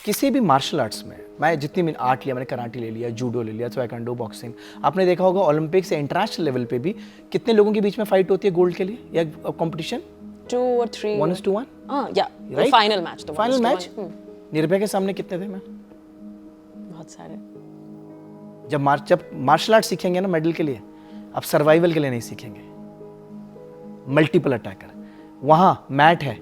किसी भी martial arts में, मैं जितनी भी आर्ट लिया, मैंने कराटे ले लिया, जूडो ले लिया, ताइक्वांडो, बॉक्सिंग, आपने देखा होगा ओलंपिक से इंटरनेशनल लेवल पे भी कितने लोगों के बीच में फाइट होती है गोल्ड के लिए या कंपटीशन? 2 or 3 1:1? या फाइनल मैच, तो फाइनल मैच निर्भय के सामने कितने थे? मैं बहुत सारे। जब मार्शल आर्ट सीखेंगे ना मेडल के लिए, आप सर्वाइवल के लिए नहीं सीखेंगे। मल्टीपल अटैकर, वहां मैट है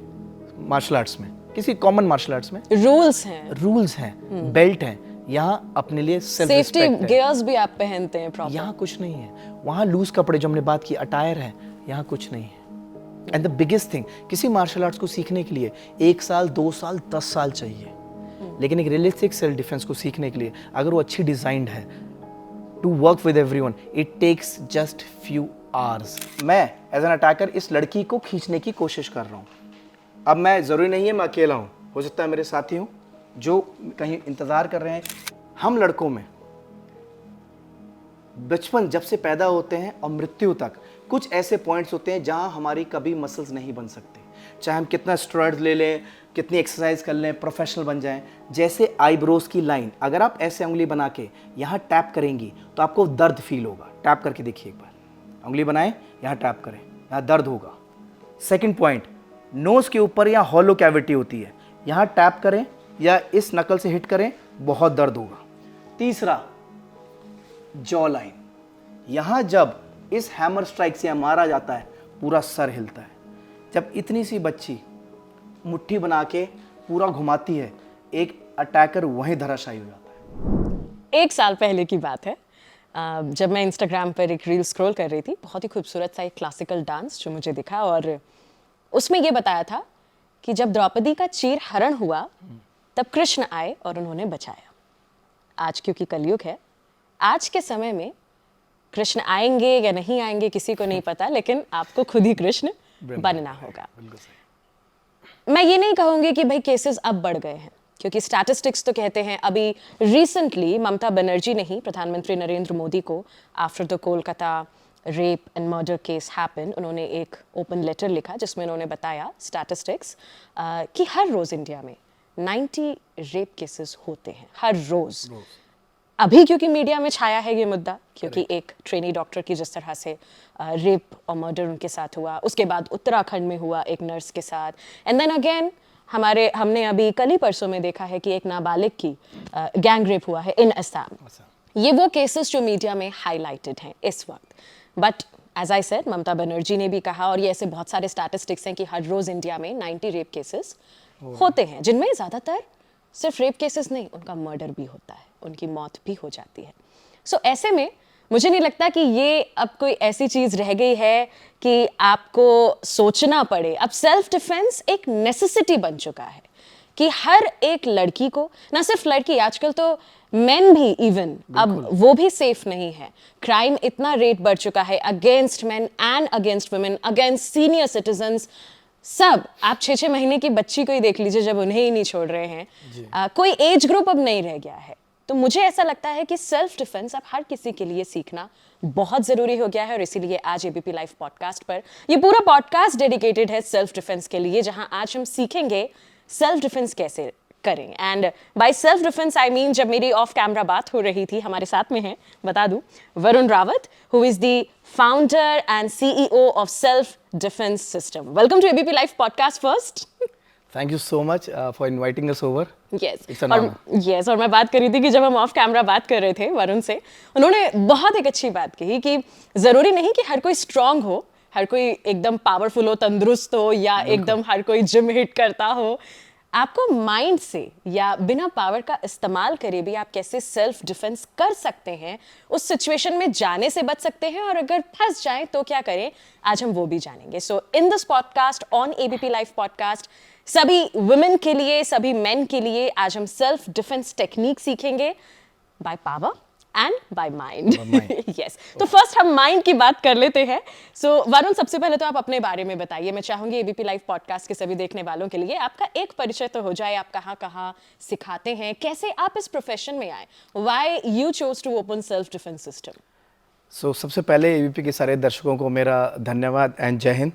मार्शल आर्ट्स में, किसी कॉमन मार्शल आर्ट्स में रूल्स हैं, बेल्ट है, यहाँ अपने लिए सेल्फ सेफ्टी गियर्स भी आप पहनते हैं प्रॉपर। यहाँ कुछ नहीं है। वहाँ लूज कपड़े जो हमने बात की, अटायर है, यहाँ कुछ नहीं है। एंड द बिगेस्ट थिंग, किसी मार्शल आर्ट्स को सीखने के लिए 1 साल, 2 साल, 10 साल चाहिए, लेकिन एक रियलिस्टिक सेल्फ डिफेंस को सीखने के लिए अगर वो अच्छी डिजाइंड है to work with everyone, it takes just few hours. मैं एज एन अटैकर इस लड़की को खींचने की कोशिश कर रहा हूँ। अब मैं ज़रूरी नहीं है मैं अकेला हूँ, हो सकता है मेरे साथी हूँ जो कहीं इंतज़ार कर रहे हैं। हम लड़कों में बचपन जब से पैदा होते हैं और मृत्यु तक कुछ ऐसे पॉइंट्स होते हैं जहाँ हमारी कभी मसल्स नहीं बन सकते, चाहे हम कितना स्टेरॉइड्स ले लें, कितनी एक्सरसाइज कर लें, प्रोफेशनल बन जाएं। जैसे आईब्रोज की लाइन, अगर आप ऐसे उंगली बना के यहाँ टैप करेंगी तो आपको दर्द फील होगा। टैप करके देखिए एक बार, उंगली बनाएं, यहाँ टैप करें, यहाँ दर्द होगा। सेकंड पॉइंट, नोज के ऊपर यहाँ हॉलो कैविटी होती है, यहाँ टैप करें या इस नकल से हिट करें, बहुत दर्द होगा। तीसरा, जॉ लाइन, यहाँ जब इस हैमर स्ट्राइक से मारा जाता है पूरा सर हिलता है। जब इतनी सी बच्ची मुट्ठी बना के पूरा घुमाती है, एक अटैकर वहीं धराशायी हो जाता है। 1 साल पहले की बात है, जब मैं इंस्टाग्राम पर एक रील स्क्रॉल कर रही थी, बहुत ही खूबसूरत सा एक क्लासिकल डांस जो मुझे दिखा, और उसमें ये बताया था कि जब द्रौपदी का चीर हरण हुआ तब कृष्ण आए और उन्होंने बचाया। आज क्योंकि कलयुग है, आज के समय में कृष्ण आएंगे या नहीं आएंगे किसी को नहीं पता, लेकिन आपको खुद ही कृष्ण बनना होगा। मैं ये नहीं कहूंगी कि भाई केसेस अब बढ़ गए हैं, क्योंकि स्टैटिस्टिक्स तो कहते हैं। अभी रिसेंटली ममता बनर्जी ने ही प्रधानमंत्री नरेंद्र मोदी को after the Kolkata rape and murder case happen, उन्होंने एक ओपन लेटर लिखा जिसमें उन्होंने बताया स्टैटिस्टिक्स कि हर रोज इंडिया में 90 रेप केसेस होते हैं, हर रोज। अभी क्योंकि मीडिया में छाया है ये मुद्दा, क्योंकि एक ट्रेनी डॉक्टर की जिस तरह से रेप और मर्डर उनके साथ हुआ, उसके बाद उत्तराखंड में हुआ एक नर्स के साथ, एंड देन अगेन हमने अभी कल ही परसों में देखा है कि एक नाबालिग की गैंग रेप हुआ है इन असम। ये वो केसेस जो मीडिया में हाईलाइटेड हैं इस वक्त। But as I said, Mamata Banerjee ने भी कहा, और ये ऐसे बहुत सारे स्टैटिस्टिक्स हैं कि हर रोज इंडिया में 90 रेप केसेस होते हैं, जिनमें ज्यादातर सिर्फ रेप केसेस नहीं, उनका मर्डर भी होता है, उनकी मौत भी हो जाती है। सो ऐसे में मुझे नहीं लगता कि ये अब कोई ऐसी चीज रह गई है कि आपको सोचना पड़े। अब सेल्फ डिफेंस एक नेसेसिटी बन चुका है कि हर एक लड़की को, ना सिर्फ लड़की, आजकल तो मेन भी इवन अब वो भी सेफ नहीं है। क्राइम इतना रेट बढ़ चुका है against main and against women, against senior citizens, सब। आप 6-6 महीने की बच्ची को ही देख लीजिए, जब उन्हें ही नहीं छोड़ रहे हैं। कोई एज ग्रुप अब नहीं रह गया है। तो मुझे ऐसा लगता है कि सेल्फ डिफेंस अब हर किसी के लिए सीखना बहुत जरूरी हो गया है, और इसीलिए आज एबीपी लाइव पॉडकास्ट पर ये पूरा पॉडकास्ट डेडिकेटेड है सेल्फ डिफेंस के लिए, जहां आज हम सीखेंगे सेल्फ डिफेंस कैसे करें। And by self defence I mean, जब मेरी ऑफ कैमरा बात हो रही थी, हमारे साथ में है, बता दूं, Varun Rawat, who is the founder and CEO of self defence system. Welcome to ABP live podcast first. Thank you so much for inviting us over. Yes, और मैं बात कर रही थी कि जब हम ऑफ कैमरा बात कर रहे थे वरुण से, उन्होंने बहुत एक अच्छी बात कही कि जरूरी नहीं कि हर कोई स्ट्रांग हो, हर कोई एकदम पावरफुल हो, तंदुरुस्त हो, या एकदम हर कोई जिम हिट करता हो। आपको माइंड से या बिना पावर का इस्तेमाल करे भी आप कैसे सेल्फ डिफेंस कर सकते हैं, उस सिचुएशन में जाने से बच सकते हैं, और अगर फंस जाएं तो क्या करें, आज हम वो भी जानेंगे। So in this podcast on ABP live podcast, सभी वुमेन के लिए, सभी मेन के लिए, आज हम सेल्फ डिफेंस टेक्निक सीखेंगे by power and by mind. Yes, तो फर्स्ट हम माइंड की बात कर लेते हैं। सो वरुण, सबसे पहले तो आप अपने बारे में बताइए। मैं चाहूंगी एबीपी लाइव पॉडकास्ट के सभी देखने वालों के लिए आपका एक परिचय तो हो जाए। आप कहाँ कहाँ सिखाते हैं, कैसे आप इस प्रोफेशन में आए, why you chose to open self defence system. So सबसे पहले एबीपी के सारे दर्शकों को मेरा धन्यवाद एंड जय हिंद।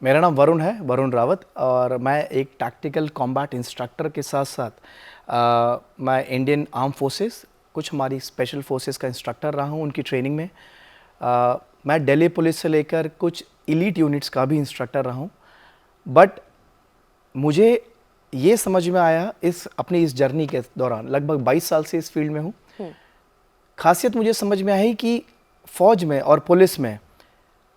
मेरा नाम वरुण है, वरुण रावत, और मैं एक टैक्टिकल कॉम्बैट इंस्ट्रक्टर के साथ साथ मैं इंडियन आर्म फोर्सेस, कुछ हमारी स्पेशल फोर्सेस का इंस्ट्रक्टर रहा हूँ उनकी ट्रेनिंग में। मैं दिल्ली पुलिस से लेकर कुछ एलीट यूनिट्स का भी इंस्ट्रक्टर रहा हूँ। बट मुझे ये समझ में आया अपनी इस जर्नी के दौरान, लगभग 22 साल से इस फील्ड में हूँ, खासियत मुझे समझ में आई कि फ़ौज में और पुलिस में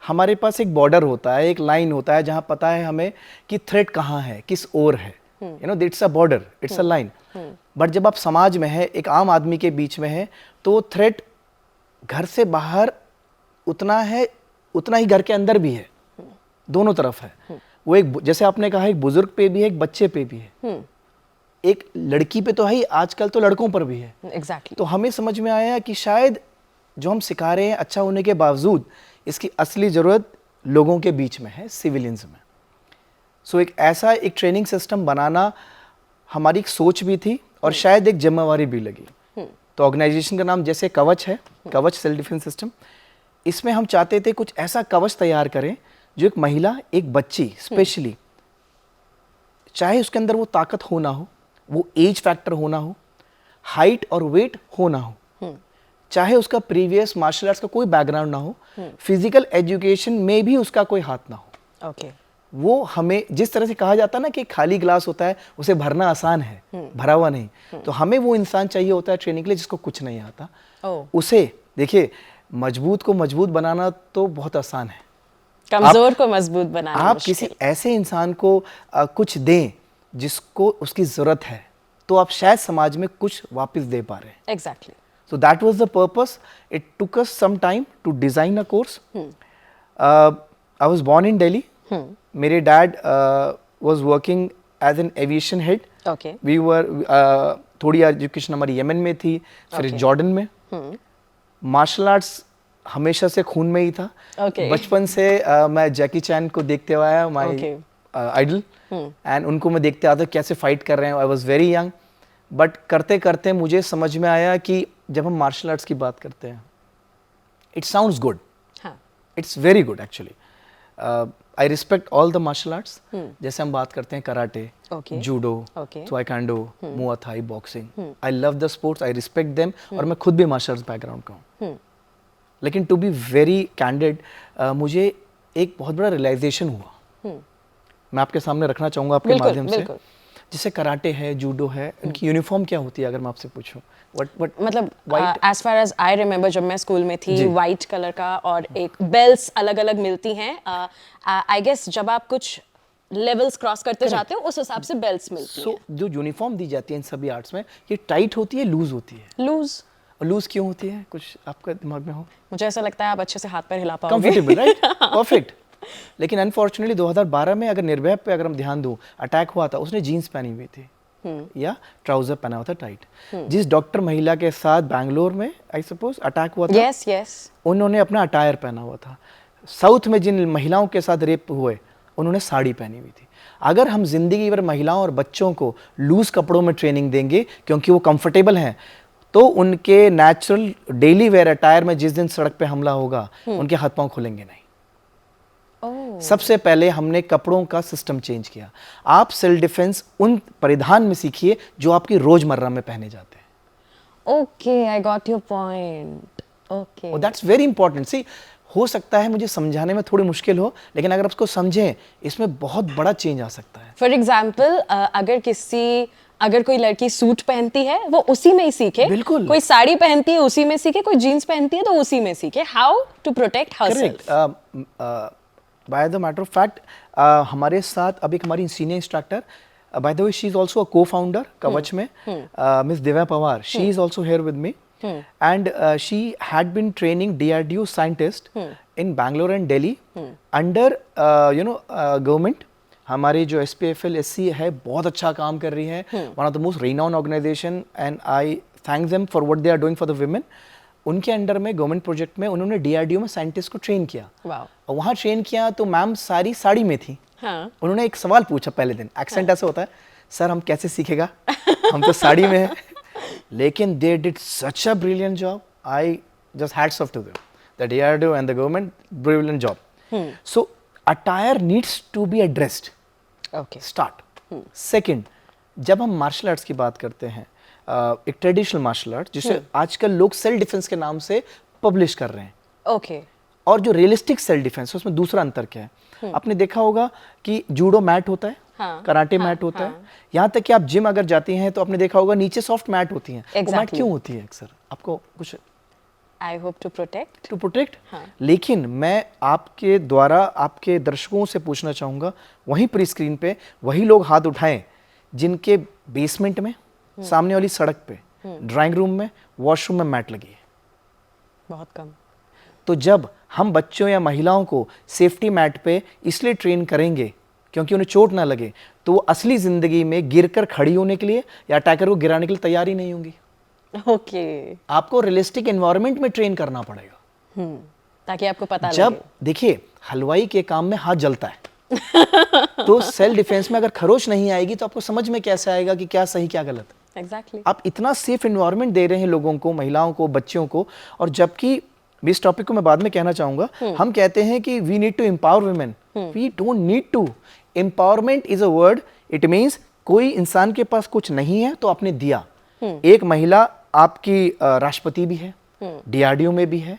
हमारे पास एक बॉर्डर होता है, एक लाइन होता है जहाँ पता है हमें कि थ्रेट कहाँ है, किस ओर है। You know, it's a border, it's a line. But जब आप समाज में है, एक आम आदमी के बीच में है, तो थ्रेट घर से बाहर उतना है, उतना ही घर के अंदर भी है, दोनों तरफ है। वो एक, जैसे आपने कहा, एक बुजुर्ग पे भी है, एक बच्चे पे भी है, एक लड़की पे तो है ही, आजकल तो लड़कों पर भी है। एग्जैक्टली। तो हमें समझ में आया कि शायद जो हम सिखा रहे हैं अच्छा होने के बावजूद इसकी असली ज़रूरत लोगों के बीच में है, सिविलियंस में। सो एक ऐसा एक ट्रेनिंग सिस्टम बनाना हमारी एक सोच भी थी और शायद एक जिम्मेवारी भी लगी। तो ऑर्गेनाइजेशन का नाम जैसे कवच है, कवच सेल्फ डिफेंस सिस्टम। इसमें हम चाहते थे कुछ ऐसा कवच तैयार करें जो एक महिला, एक बच्ची स्पेशली, चाहे उसके अंदर वो ताकत हो ना हो, वो एज फैक्टर हो ना हो, हाइट और वेट हो ना हो, चाहे उसका प्रीवियस मार्शल आर्ट्स का कोई बैकग्राउंड ना हो, फिजिकल एजुकेशन में भी उसका कोई हाथ ना हो। ओके। वो हमें जिस तरह से कहा जाता है ना कि खाली ग्लास होता है उसे भरना आसान है, भरा हुआ नहीं। तो हमें वो इंसान चाहिए होता है ट्रेनिंग के लिए जिसको कुछ नहीं आता। उसे देखिए, मजबूत को मजबूत बनाना तो बहुत आसान है, कमजोर को मजबूत बनाना आप मुश्किल। किसी ऐसे इंसान को कुछ दें जिसको उसकी जरूरत है, तो आप शायद समाज में कुछ वापस दे पा रहे हैं। Exactly. So that was the purpose. It took us some time to design a course. I was born in Delhi. मेरे dad was working as an aviation head. Okay. We were थोड़ी एजुकेशन हमारी Yemen में थी, फिर Jordan में। Martial arts हमेशा से खून में ही था। Okay. बचपन से मैं जैकी चैन को देखते हुआ आया, माई आइडल, एंड उनको मैं देखते आता कैसे फाइट कर रहे हैं। I was very young, but करते करते मुझे समझ में आया कि जब हम मार्शल आर्ट्स की बात करते हैं, it sounds good, it's very good actually. I respect all the martial arts. जैसे हम बात करते हैं karate, judo, taekwondo, Muay Thai, boxing, I love the sports, I respect them, और मैं खुद भी मार्शल आर्ट्स बैकग्राउंड का हूँ। लेकिन टू बी वेरी कैंडिड, मुझे एक बहुत बड़ा रियलाइजेशन हुआ, मैं आपके सामने रखना चाहूँगा आपके माध्यम से। जैसे कराटे है, जूडो है, इनकी यूनिफॉर्म क्या होती है अगर मैं आपसे पूछूं? मतलब as far as I remember, जब मैं स्कूल में थी, वाइट कलर का और एक बेल्ट्स अलग अलग मिलती हैं। आई गेस जब आप कुछ लेवल्स क्रॉस करते जाते हो उस हिसाब से बेल्ट्स मिलती हैं। जो यूनिफॉर्म दी जाती है इन सभी आर्ट्स में, ये टाइट होती है, लूज होती है? लूज। और लूज क्यों होती है, कुछ आपका दिमाग में हो? मुझे ऐसा लगता है आप अच्छे से हाथ पैर हिला पाओगे। Comfortable, right, perfect. लेकिन अनफॉर्चुनेटली 2012 में अगर निर्भया पे अगर हम ध्यान दूं, अटैक हुआ था, उसने जीन्स पहनी हुई थी या ट्राउजर पहना हुआ था टाइट। जिस डॉक्टर महिला के साथ बैंगलोर में आई सपोज अटैक हुआ था, yes. उन्होंने अपना अटायर पहना हुआ था। साउथ में जिन महिलाओं के साथ रेप हुए, उन्होंने साड़ी पहनी हुई थी। अगर हम जिंदगी भर महिलाओं और बच्चों को लूज कपड़ों में ट्रेनिंग देंगे क्योंकि वो कंफर्टेबल हैं, तो उनके नेचुरल डेली वेयर अटायर में जिस दिन सड़क पे हमला होगा, उनके हाथ पांव खुलेंगे नहीं। सबसे पहले हमने कपड़ों का सिस्टम चेंज किया। आप सेल्फ डिफेंस उन परिधान में सीखिए जो आपकी रोजमर्रा में पहने जाते हैं। Okay, I got your point. Okay, that's very important. See, हो सकता है मुझे समझाने में थोड़ी मुश्किल हो, लेकिन अगर आप उसको समझें, इसमें बहुत बड़ा चेंज आ सकता है। फॉर एग्जाम्पल, अगर कोई लड़की सूट पहनती है वो उसी में ही सीखे। बिल्कुल। कोई साड़ी पहनती है उसी में सीखे, कोई जीन्स पहनती है तो उसी में सीखे। How to protect herself. By the matter of fact, हमारे साथ अभी हमारी senior instructor, by the way she is also a co-founder Kavach में, miss Divya Pawar, she is also here with me, and she had been training DRDO scientist in Bangalore and Delhi under government. हमारी जो SPFL SC है बहुत अच्छा काम कर रही है, one of the most renowned organization, and I thank them for what they are doing for the women. उनके अंडर में गवर्नमेंट प्रोजेक्ट में उन्होंने DRDO में साइंटिस्ट को ट्रेन किया। और वहाँ ट्रेन किया तो मैम सारी साड़ी में थी। उन्होंने एक सवाल पूछा पहले दिन, एक्सेंट ऐसे होता है, सर हम कैसे सीखेगा, हम तो साड़ी में हैं। लेकिन they did such a brilliant job. I just hats off to them. The DRDO and the government, brilliant job. So attire needs to be addressed. Okay. Start. Second, जब हम मार्शल आर्ट्स की बात करते हैं, एक ट्रेडिशनल मार्शल आर्ट जिसे आजकल लोग सेल्फ डिफेंस के नाम से पब्लिश कर रहे हैं, ओके और जो रियलिस्टिक सेल्फ डिफेंस है उसमें दूसरा अंतर क्या है। आपने देखा होगा कि जूडो मैट होता है, हाँ, कराटे मैट होता है, यहाँ तक कि आप जिम अगर जाती हैं तो आपने देखा होगा नीचे सॉफ्ट मैट होती हैं। वो मैट Exactly. क्यों होती है अक्सर? आपको कुछ I hope to protect. To protect. लेकिन मैं आपके द्वारा आपके दर्शकों से पूछना चाहूँगा, वहीं पर स्क्रीन पे वही लोग हाथ उठाएं जिनके बेसमेंट में, सामने वाली सड़क पे, ड्राइंग रूम में, वॉशरूम में मैट लगी है। बहुत कम। तो जब हम बच्चों या महिलाओं को सेफ्टी मैट पे इसलिए ट्रेन करेंगे क्योंकि उन्हें चोट ना लगे, तो वो असली ज़िंदगी में गिरकर खड़ी होने के लिए या अटैकर को गिराने के लिए तैयार ही नहीं होंगी। ओके। आपको रियलिस्टिक एनवायरनमेंट में ट्रेन करना पड़ेगा। ताकि आपको पता जब लगे। देखिए हलवाई के काम में हाथ जलता है तो सेल्फ डिफेंस में अगर खरोच नहीं आएगी तो आपको समझ में कैसे आएगा कि क्या सही क्या गलत है। एग्जैक्टली। आप इतना सेफ एनवायरनमेंट दे रहे हैं लोगों को, महिलाओं को, बच्चों को, और जबकि इस टॉपिक को मैं बाद में कहना चाहूंगा, हम कहते हैं कि we need to empower women. We don't need to. Empowerment is a word, it means कोई इंसान के पास कुछ नहीं है तो आपने दिया। एक महिला आपकी राष्ट्रपति भी है, डीआरडीओ में भी है,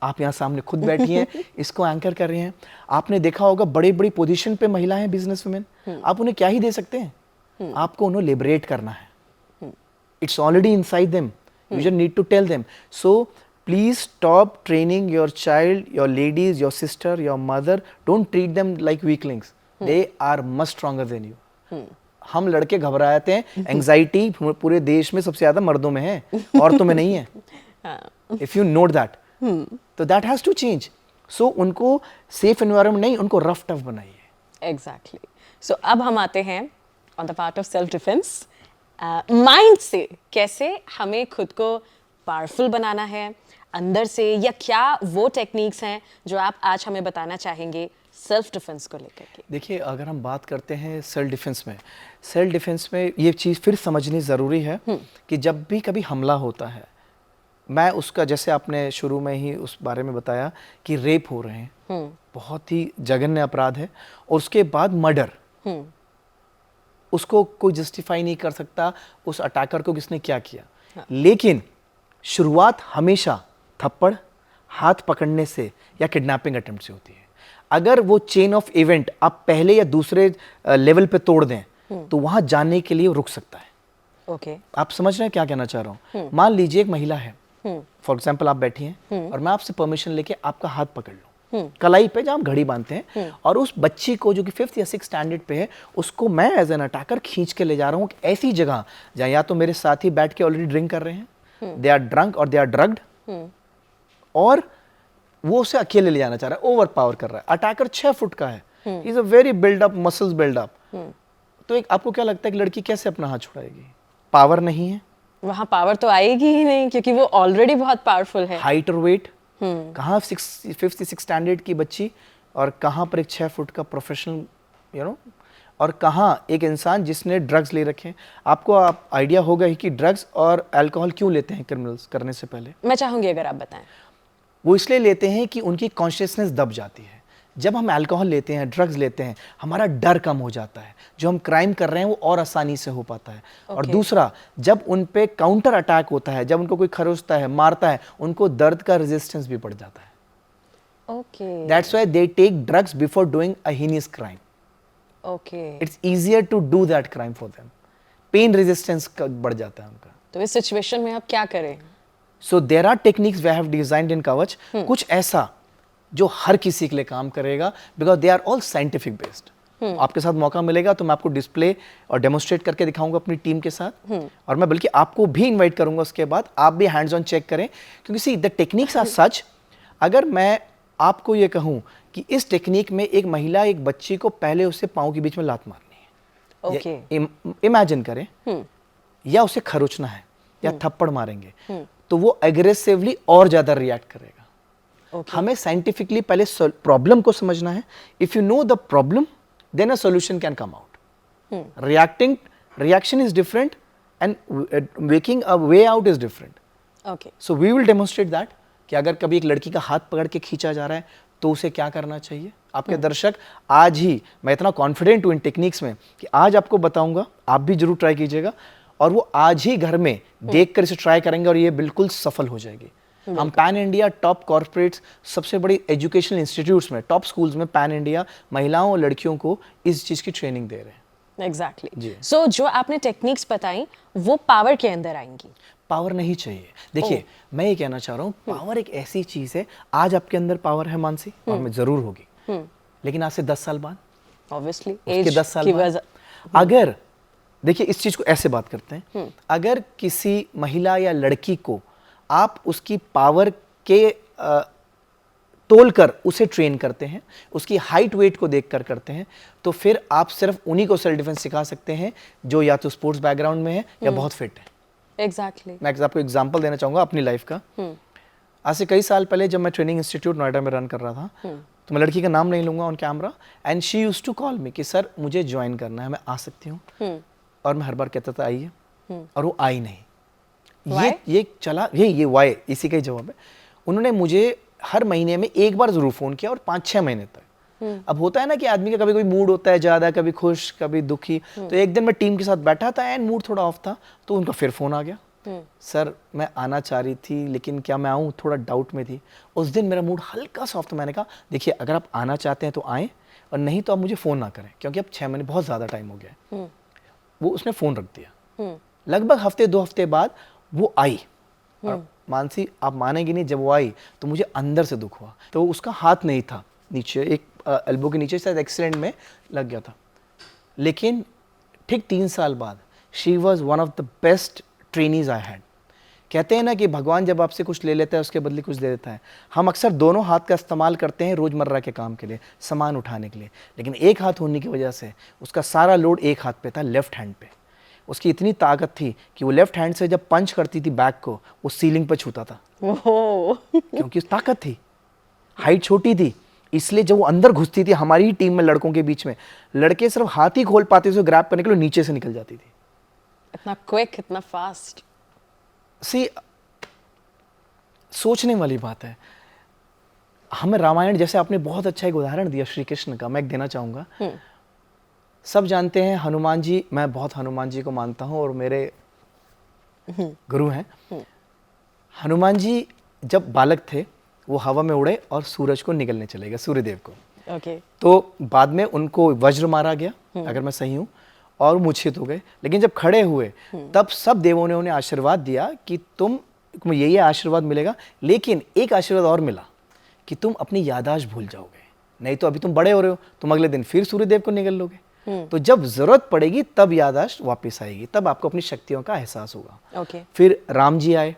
आप यहाँ सामने खुद बैठी हैं, इसको एंकर कर रहे हैं। आपने देखा होगा बड़ी बड़ी पोजीशन पे महिला हैं, बिजनेस वुमेन, आप उन्हें क्या ही दे सकते हैं? आपको उन्हें लिबरेट करना है। It's already inside them, you just need to tell them. So please stop training your child, your ladies, your sister, your mother. Don't treat them like weaklings. They are much stronger than you. हम लड़के घबराते हैं, anxiety पूरे देश में सबसे ज्यादा मर्दों में है, औरतों में नहीं है। If you note that, तो that has to change. So उनको safe environment नहीं, उनको rough tough बनाइए। एग्जैक्टली। सो अब हम आते हैं on the part of self defence. Mind से कैसे हमें खुद को पावरफुल बनाना है अंदर से, या क्या वो टेक्निक्स हैं जो आप आज हमें बताना चाहेंगे सेल्फ डिफेंस को लेकर के? देखिए, अगर हम बात करते हैं सेल्फ डिफेंस में ये चीज़ फिर समझनी ज़रूरी है कि जब भी कभी हमला होता है, मैं उसका, जैसे आपने शुरू में ही उस बारे में बताया कि रेप हो रहे हैं, बहुत ही जघन्य अपराध है, और उसके बाद मर्डर, उसको कोई जस्टिफाई नहीं कर सकता उस अटैकर को किसने क्या किया। लेकिन शुरुआत हमेशा थप्पड़, हाथ पकड़ने से या किडनैपिंग अटेम्प्ट से होती है। अगर वो चेन ऑफ इवेंट आप पहले या दूसरे लेवल पे तोड़ दें तो वहां जाने के लिए रुक सकता है। ओके। आप समझ रहे हैं क्या कहना चाह रहा हूं? मान लीजिए एक महिला है, फॉर एग्जाम्पल आप बैठी हैं और मैं आपसे परमिशन लेके आपका हाथ पकड़ लूं कलाई पे जहां हम घड़ी बांधते हैं, और उस बच्ची को जो कि 5th या 6th स्टैंडर्ड पे है, उसको मैं एज एन अटैकर खींच के ले जा रहा हूं ऐसी जगह जहां या तो मेरे साथी बैठ के ऑलरेडी ड्रिंक कर रहे हैं, दे आर ड्रंक और दे आर ड्रग्ड, और वो उसे अकेले ले जाना चाह रहा है, ओवर पावर कर रहा है। अटैकर 6 फुट का है, is a very build up, muscles build up. तो एक आपको क्या लगता है कि लड़की कैसे अपना हाथ छुड़ाएगी? पावर नहीं है वहाँ, पावर तो आएगी ही नहीं क्योंकि वो ऑलरेडी बहुत पावरफुल है। हाइट और वेट, कहाँ 5th 6th स्टैंडर्ड की बच्ची और कहाँ पर एक 6 फुट का प्रोफेशनल, यू नो, और कहाँ एक इंसान जिसने ड्रग्स ले रखे हैं। आपको आप आइडिया होगा ही कि ड्रग्स और अल्कोहल क्यों लेते हैं क्रिमिनल्स करने से पहले? मैं चाहूंगी अगर आप बताएं। वो इसलिए लेते हैं कि उनकी कॉन्शियसनेस दब जाती है। जब हम अल्कोहल लेते हैं, ड्रग्स लेते हैं, हमारा डर कम हो जाता है, जो हम क्राइम कर रहे हैं वो और आसानी से हो पाता है। और दूसरा, जब उन पे काउंटर अटैक होता है, जब उनको कोई खरोचता है, मारता है, उनको दर्द का रेजिस्टेंस भी बढ़ जाता है। Okay. That's why they take drugs before doing a heinous crime. Okay. It's easier to do that crime for them. Pain resistance बढ़ जाता है उनका। तो इस सिचुएशन में आप क्या करें? So there are techniques we have designed in Kavach, कुछ ऐसा जो हर किसी के लिए काम करेगा, because they are all scientific based. आपके साथ मौका मिलेगा तो मैं आपको डिस्प्ले और डेमोन्स्ट्रेट करके दिखाऊंगा अपनी टीम के साथ, और मैं बल्कि आपको भी इनवाइट करूंगा उसके बाद, आप भी हैंड्स ऑन चेक करें, क्योंकि see the techniques are such. अगर मैं आपको ये कहूं कि इस टेक्निक में एक महिला एक बच्ची को पहले उससे पाँव के बीच में लात मारनी है, ओके, इमेजिन करें, या उसे खरोचना है या थप्पड़ मारेंगे, तो वो एग्रेसिवली और ज्यादा रिएक्ट करेगा। हमें साइंटिफिकली पहले प्रॉब्लम को समझना है। If you know the problem, then a solution can come out. Reaction is different, and making a way out is different. Okay. So we will demonstrate that कि अगर कभी एक लड़की का हाथ पकड़ के खींचा जा रहा है तो उसे क्या करना चाहिए। आपके दर्शक, आज ही मैं इतना कॉन्फिडेंट हूँ इन टेक्निक्स में कि आज आपको बताऊंगा, आप भी जरूर ट्राई कीजिएगा। और वो आज ही घर में देख कर इसे ट्राई करेंगे और ये बिल्कुल सफल हो जाएगी। हम पैन इंडिया टॉप कॉर्पोरेट्स, सबसे बड़ी एजुकेशनल इंस्टीट्यूट्स में, टॉप स्कूल्स में पैन इंडिया महिलाओं और लड़कियों को इस चीज़ की ट्रेनिंग दे रहे हैं। एग्जैक्टली। सो जो आपने टेक्निक्स बताई वो पावर के अंदर आएंगी? पावर नहीं चाहिए। देखिए मैं ये कहना चाह रहा हूँ, पावर एक ऐसी चीज़ है, आज आपके अंदर पावर है मानसी, और में ज़रूर होगी, लेकिन आज से 10 साल बाद, ऑब्वियसली उसके 10 साल बाद, अगर देखिए इस चीज़ को ऐसे बात करते हैं, अगर किसी महिला या लड़की को आप उसकी पावर के तोल कर उसे ट्रेन करते हैं, उसकी हाइट वेट को देखकर करते हैं, तो फिर आप सिर्फ उन्हीं को सेल्फ डिफेंस सिखा सकते हैं जो या तो स्पोर्ट्स बैकग्राउंड में है या बहुत फिट है। एग्जैक्टली। मैं आपको एग्जांपल देना चाहूँगा अपनी लाइफ का। आज से कई साल पहले जब मैं ट्रेनिंग इंस्टीट्यूट नोएडा में रन कर रहा था, तो मैं लड़की का नाम नहीं लूँगा on camera, and she used to call me कि सर मुझे ज्वाइन करना है, मैं आ सकती हूँ? और मैं हर बार कहता था आइए, और वो आई नहीं। ये चला, ये वाई, इसी का ही जवाब है। उन्होंने मुझे हर महीने में एक बार जरूर फोन किया और 5-6 महीने तक। अब होता है ना कि आदमी का कभी कोई मूड होता है ज्यादा, कभी खुश कभी दुखी, तो एक दिन मैं टीम के साथ बैठा था एंड मूड थोड़ा ऑफ था, तो उनका फिर फोन आ गया, सर मैं आना चाह रही थी लेकिन क्या मैं आऊँ, थोड़ा डाउट में थी। उस दिन मेरा मूड हल्का सा ऑफ था। मैंने कहा देखिए अगर आप आना चाहते हैं तो आएँ, और नहीं तो आप मुझे फ़ोन ना करें, क्योंकि अब 6 महीने बहुत ज़्यादा टाइम हो गया है। वो उसने फ़ोन रख दिया। लगभग हफ्ते 2 हफ्ते बाद वो आई, और मानसी आप मानेंगी नहीं, जब वो आई तो मुझे अंदर से दुख हुआ। तो उसका हाथ नहीं था नीचे, एक एल्बो के नीचे, शायद एक्सीडेंट में लग गया था, लेकिन ठीक 3 साल बाद she was one of the best trainees I had. कहते हैं ना कि भगवान जब आपसे कुछ ले लेता है उसके बदले कुछ दे देता है। हम अक्सर दोनों हाथ का इस्तेमाल करते हैं रोज़मर्रा के काम के लिए, सामान उठाने के लिए, लेकिन एक हाथ होने की वजह से उसका सारा लोड एक हाथ पे था, लेफ्ट हैंड पे। उसकी इतनी ताकत थी कि वो लेफ्ट हैंड से जब पंच करती थी बैक को, वो सीलिंग पर छूता था, क्योंकि उस ताकत थी। हाइट छोटी थी, इसलिए जब वो अंदर घुसती थी हमारी ही टीम में लड़कों के बीच में, लड़के सिर्फ हाथ ही खोल पाते थे ग्रैब करने के लिए, नीचे से निकल जाती थी। इतना क्विक, इतना फास्ट। सी सोचने वाली बात है। हमें रामायण, जैसे आपने बहुत अच्छा एक उदाहरण दिया श्री कृष्ण का, मैं एक देना चाहूँगा। सब जानते हैं हनुमान जी, मैं बहुत हनुमान जी को मानता हूँ और मेरे गुरु हैं। हनुमान जी जब बालक थे वो हवा में उड़े और सूरज को निगलने चले गए, सूर्यदेव को। Okay. तो बाद में उनको वज्र मारा गया, अगर मैं सही हूँ, और मूर्छित हो गए। लेकिन जब खड़े हुए तब सब देवों ने उन्हें आशीर्वाद दिया कि तुम ये आशीर्वाद मिलेगा, लेकिन एक आशीर्वाद और मिला कि तुम अपनी याददाश्त भूल जाओगे, नहीं तो अभी तुम बड़े हो रहे हो, तुम अगले दिन फिर सूर्यदेव को निगल लोगे। तो जब जरूरत पड़ेगी तब याददाश्त वापस आएगी, तब आपको अपनी शक्तियों का एहसास होगा। Okay. फिर राम जी आए,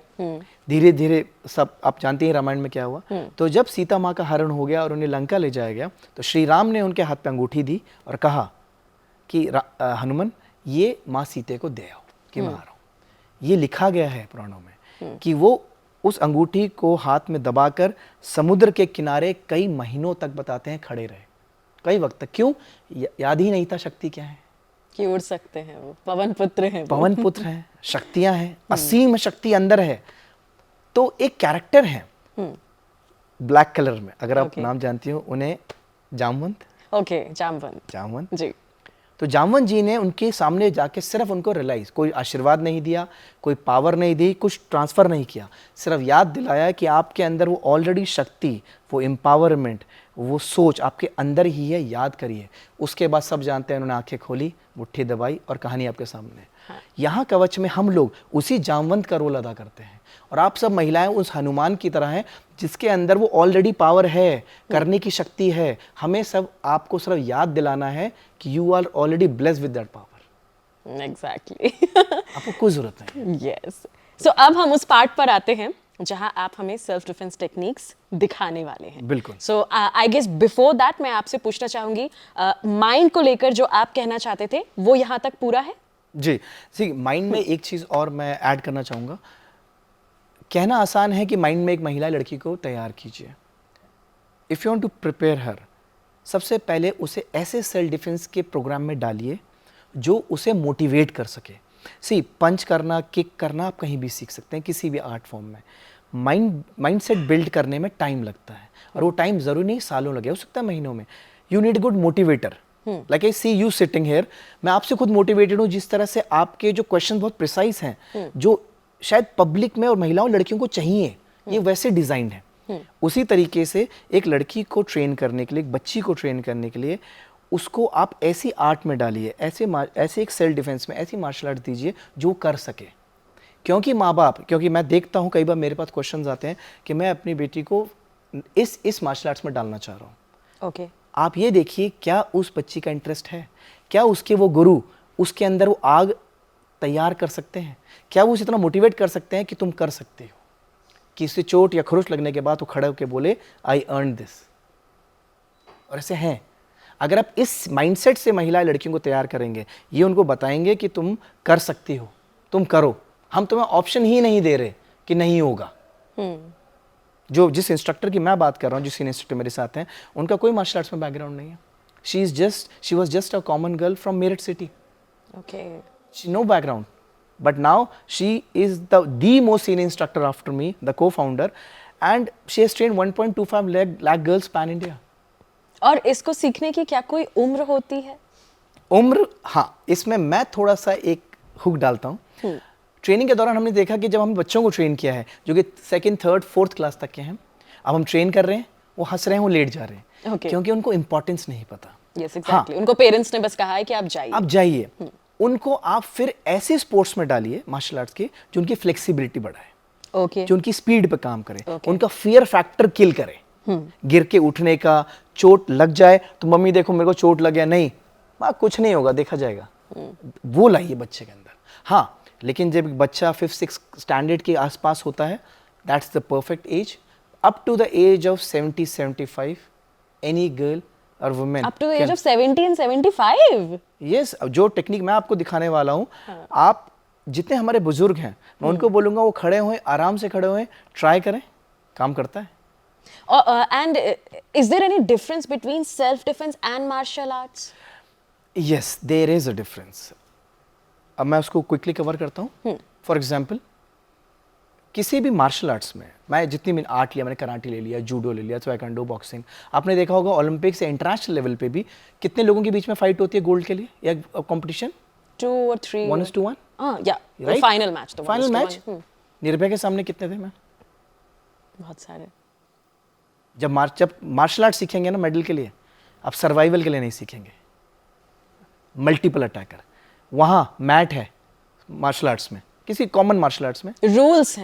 धीरे धीरे सब आप जानते हैं रामायण में क्या हुआ। तो जब सीता माँ का हरण हो गया और उन्हें लंका ले जाया गया, तो श्री राम ने उनके हाथ पे अंगूठी दी और कहा कि हनुमान ये माँ सीते को दे आओ कि मैं आ रहा हूँ। ये लिखा गया है पुराणों में कि वो उस अंगूठी को हाथ में दबाकर समुद्र के किनारे कई महीनों तक बताते हैं खड़े रहे, कई वक्त तक। क्यों? याद ही नहीं था शक्ति क्या है, कि उड़ सकते हैं, वो पवन पुत्र हैं। पवन पुत्र हैं, शक्तियां हैं, असीम शक्ति अंदर है। तो एक कैरेक्टर है ब्लैक कलर में, अगर आप नाम जानती हो उन्हें, जामवंत। ओके, जामवंत जी। तो जामवंत जी ने उनके सामने जाके सिर्फ उनको रियलाइज, कोई आशीर्वाद नहीं दिया, कोई पावर नहीं दी, कुछ ट्रांसफर नहीं किया, सिर्फ याद दिलाया कि आपके अंदर वो ऑलरेडी शक्ति, वो एम्पावरमेंट, वो सोच आपके अंदर ही है, याद करिए। उसके बाद सब जानते हैं, उन्होंने आंखें खोली, मुट्ठी दबाई और कहानी आपके सामने। हाँ। यहाँ कवच में हम लोग उसी जामवंत का रोल अदा करते हैं, और आप सब महिलाएं उस हनुमान की तरह हैं जिसके अंदर वो ऑलरेडी पावर है, करने की शक्ति है। हमें सब आपको सिर्फ याद दिलाना है कि you are already blessed with that power. Exactly. आपको कोई जरूरत नहीं। यस। सो अब हम उस पार्ट पर आते हैं जहां आप हमें सेल्फ डिफेंस टेक्निक्स दिखाने वाले हैं। बिल्कुल। सो आई गेस बिफोर दैट मैं आपसे पूछना चाहूंगी, माइंड को लेकर जो आप कहना चाहते थे वो यहाँ तक पूरा है? जी, सी माइंड में एक चीज और मैं ऐड करना चाहूंगा। कहना आसान है कि माइंड में एक महिला लड़की को तैयार कीजिए। If you want to prepare her, सबसे पहले उसे ऐसे सेल्फ डिफेंस के प्रोग्राम में डालिए जो उसे मोटिवेट कर सके। सी पंच करना, किक करना आप कहीं भी सीख सकते हैं, किसी भी आर्ट फॉर्म में। माइंडसेट बिल्ड करने में टाइम लगता है, और वो टाइम ज़रूरी नहीं सालों लगे, हो सकता है महीनों में। You need good motivator. Like I see you sitting here, मैं आपसे खुद मोटिवेटेड हूँ जिस तरह से आपके जो क्वेश्चन बहुत प्रिसाइज हैं, जो शायद पब्लिक में और महिलाओं लड़कियों को चाहिए, ये वैसे डिजाइंड है। उसी तरीके से एक लड़की को ट्रेन करने के लिए, एक बच्ची को ट्रेन करने के लिए, उसको आप ऐसी आर्ट में डालिए, ऐसे एक सेल्फ डिफेंस में ऐसी मार्शल आर्ट दीजिए जो कर सके। क्योंकि माँ बाप, क्योंकि मैं देखता हूँ कई बार मेरे पास क्वेश्चंस आते हैं कि मैं अपनी बेटी को इस मार्शल आर्ट्स में डालना चाह रहा हूँ। ओके, आप ये देखिए क्या उस बच्ची का इंटरेस्ट है, क्या उसके वो गुरु उसके अंदर वो आग तैयार कर सकते हैं, क्या वो उसे इतना मोटिवेट कर सकते हैं कि तुम कर सकते हो, कि इससे चोट या खरोच लगने के बाद वो खड़े होकर बोले आई अर्न दिस। और ऐसे हैं, अगर आप इस माइंडसेट से महिला लड़कियों को तैयार करेंगे, ये उनको बताएंगे कि तुम कर सकती हो, तुम करो, हम तुम्हें ऑप्शन ही नहीं दे रहे कि नहीं होगा। जो जिस इंस्ट्रक्टर की मैं बात कर रहा हूँ, जिस इंस्ट्रक्टर मेरे साथ हैं, उनका कोई मार्शल आर्ट्स में बैकग्राउंड नहीं है। She was just a common girl from Meerut city, okay, no background, but now she is the most senior instructor after me, the co-founder, and she has trained 1.25 lakh girls pan India. और इसको सीखने की क्या कोई उम्र होती है? उम्र, हाँ, इसमें मैं थोड़ा सा एक हुक डालता हूँ। ट्रेनिंग के दौरान हमने देखा कि जब हमने बच्चों को ट्रेन किया है जो कि 2nd, 3rd, 4th क्लास तक के हैं, अब हम ट्रेन कर रहे हैं, वो हंस रहे हैं, वो लेट जा रहे हैं, Okay. क्योंकि उनको इंपॉर्टेंस नहीं पता। Yes, exactly. उनको पेरेंट्स ने बस कहा है कि आप जाइए। आप जाइए, उनको आप फिर ऐसे स्पोर्ट्स में डालिए मार्शल आर्ट्स के जो उनकी फ्लेक्सिबिलिटी बढ़ाए, ओके, जो उनकी स्पीड पे काम करे, Okay. उनका फियर फैक्टर किल करे। गिर के उठने का, चोट लग जाए तो मम्मी देखो मेरे को चोट लग गया, नहीं माँ कुछ नहीं होगा, देखा जाएगा, वो लाइए बच्चे के अंदर। हाँ, लेकिन जब एक बच्चा 5th, 6th स्टैंडर्ड के आसपास होता है, that's the perfect age, up to the age of 70, 75 any girl और women, up to the age of 70 and 75। Yes, जो टेक्निक मैं आपको दिखाने वाला हूँ, आप जितने हमारे बुजुर्ग हैं, मैं उनको बोलूंगा वो खड़े हुए, आराम से खड़े हुए, ट्राई करें, काम करता है। And is there any difference between self defense and martial arts? Yes, there is a difference. अब मैं उसको क्विकली कवर करता हूँ। फॉर एग्जाम्पल, किसी भी मार्शल आर्ट्स में, मैं जितनी मैंने आर्ट लिया, मैंने कराटे ले लिया, जूडो ले लिया, ताइक्वांडो, बॉक्सिंग, आपने देखा होगा ओलंपिक से इंटरनेशनल लेवल पे भी कितने लोगों के बीच में फाइट होती है गोल्ड के लिए या competition? 2 or 3? 1:1। Yeah, the Right? final match, the final 1:1. Match Nirbhaya के सामने कितने थे? मैं बहुत सारे। जब मार्शल आर्ट सीखेंगे ना मेडल के लिए, आप सर्वाइवल के लिए नहीं सीखेंगे। मल्टीपल अटैकर, वहाँ मैट है मार्शल आर्ट्स में, किसी कॉमन मार्शल आर्ट्स में रूल्स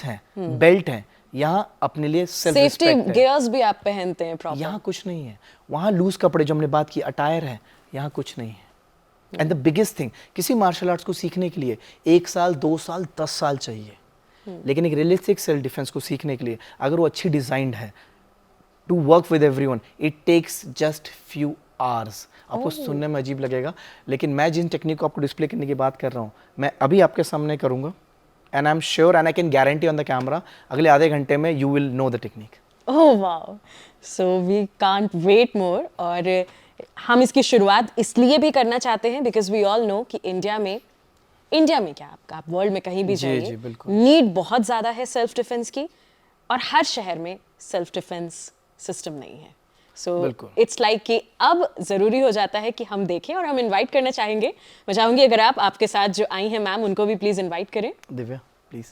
हैं, बेल्ट हैं, यहाँ अपने लिए सेल्फ सेफ्टी रिस्पेक्ट है। गियर्स भी आप पहनते हैं प्रॉपर। यहाँ कुछ नहीं है, वहाँ लूज कपड़े जो हमने बात की, अटायर है, यहाँ कुछ नहीं है। एंड द बिगेस्ट थिंग, किसी मार्शल आर्ट्स को सीखने के लिए 1 साल, 2 साल, 10 साल चाहिए, लेकिन एक रियलिस्टिक सेल्फ डिफेंस को सीखने के लिए अगर वो अच्छी डिजाइंड है, to work with everyone, it takes just few hours. आपको सुनने में अजीब लगेगा, लेकिन मैं जिन टेक्निक को आपको डिस्प्ले करने की बात कर रहा हूँ, मैं अभी आपके सामने करूँगा, and I am sure and I can guarantee on the camera, अगले आधे घंटे में you will know the technique. Oh wow, so we can't wait more. और हम इसकी शुरुआत इसलिए भी करना चाहते हैं बिकॉज वी ऑल नो कि इंडिया में क्या, आप वर्ल्ड में कहीं भी जी, जाइए, जी, बिल्कुल। नीड बहुत ज़्यादा है सेल्फ डिफेंस की, और हर शहर में सेल्फ डिफेंस सिस्टम नहीं है। सो बिल्कुल। इट्स लाइक कि अब ज़रूरी हो जाता है कि हम देखें, और हम इनवाइट करना चाहेंगे, मैं चाहूँगी अगर आप आपके साथ जो आई हैं मैम, उनको भी प्लीज़ इनवाइट करें। Divya please.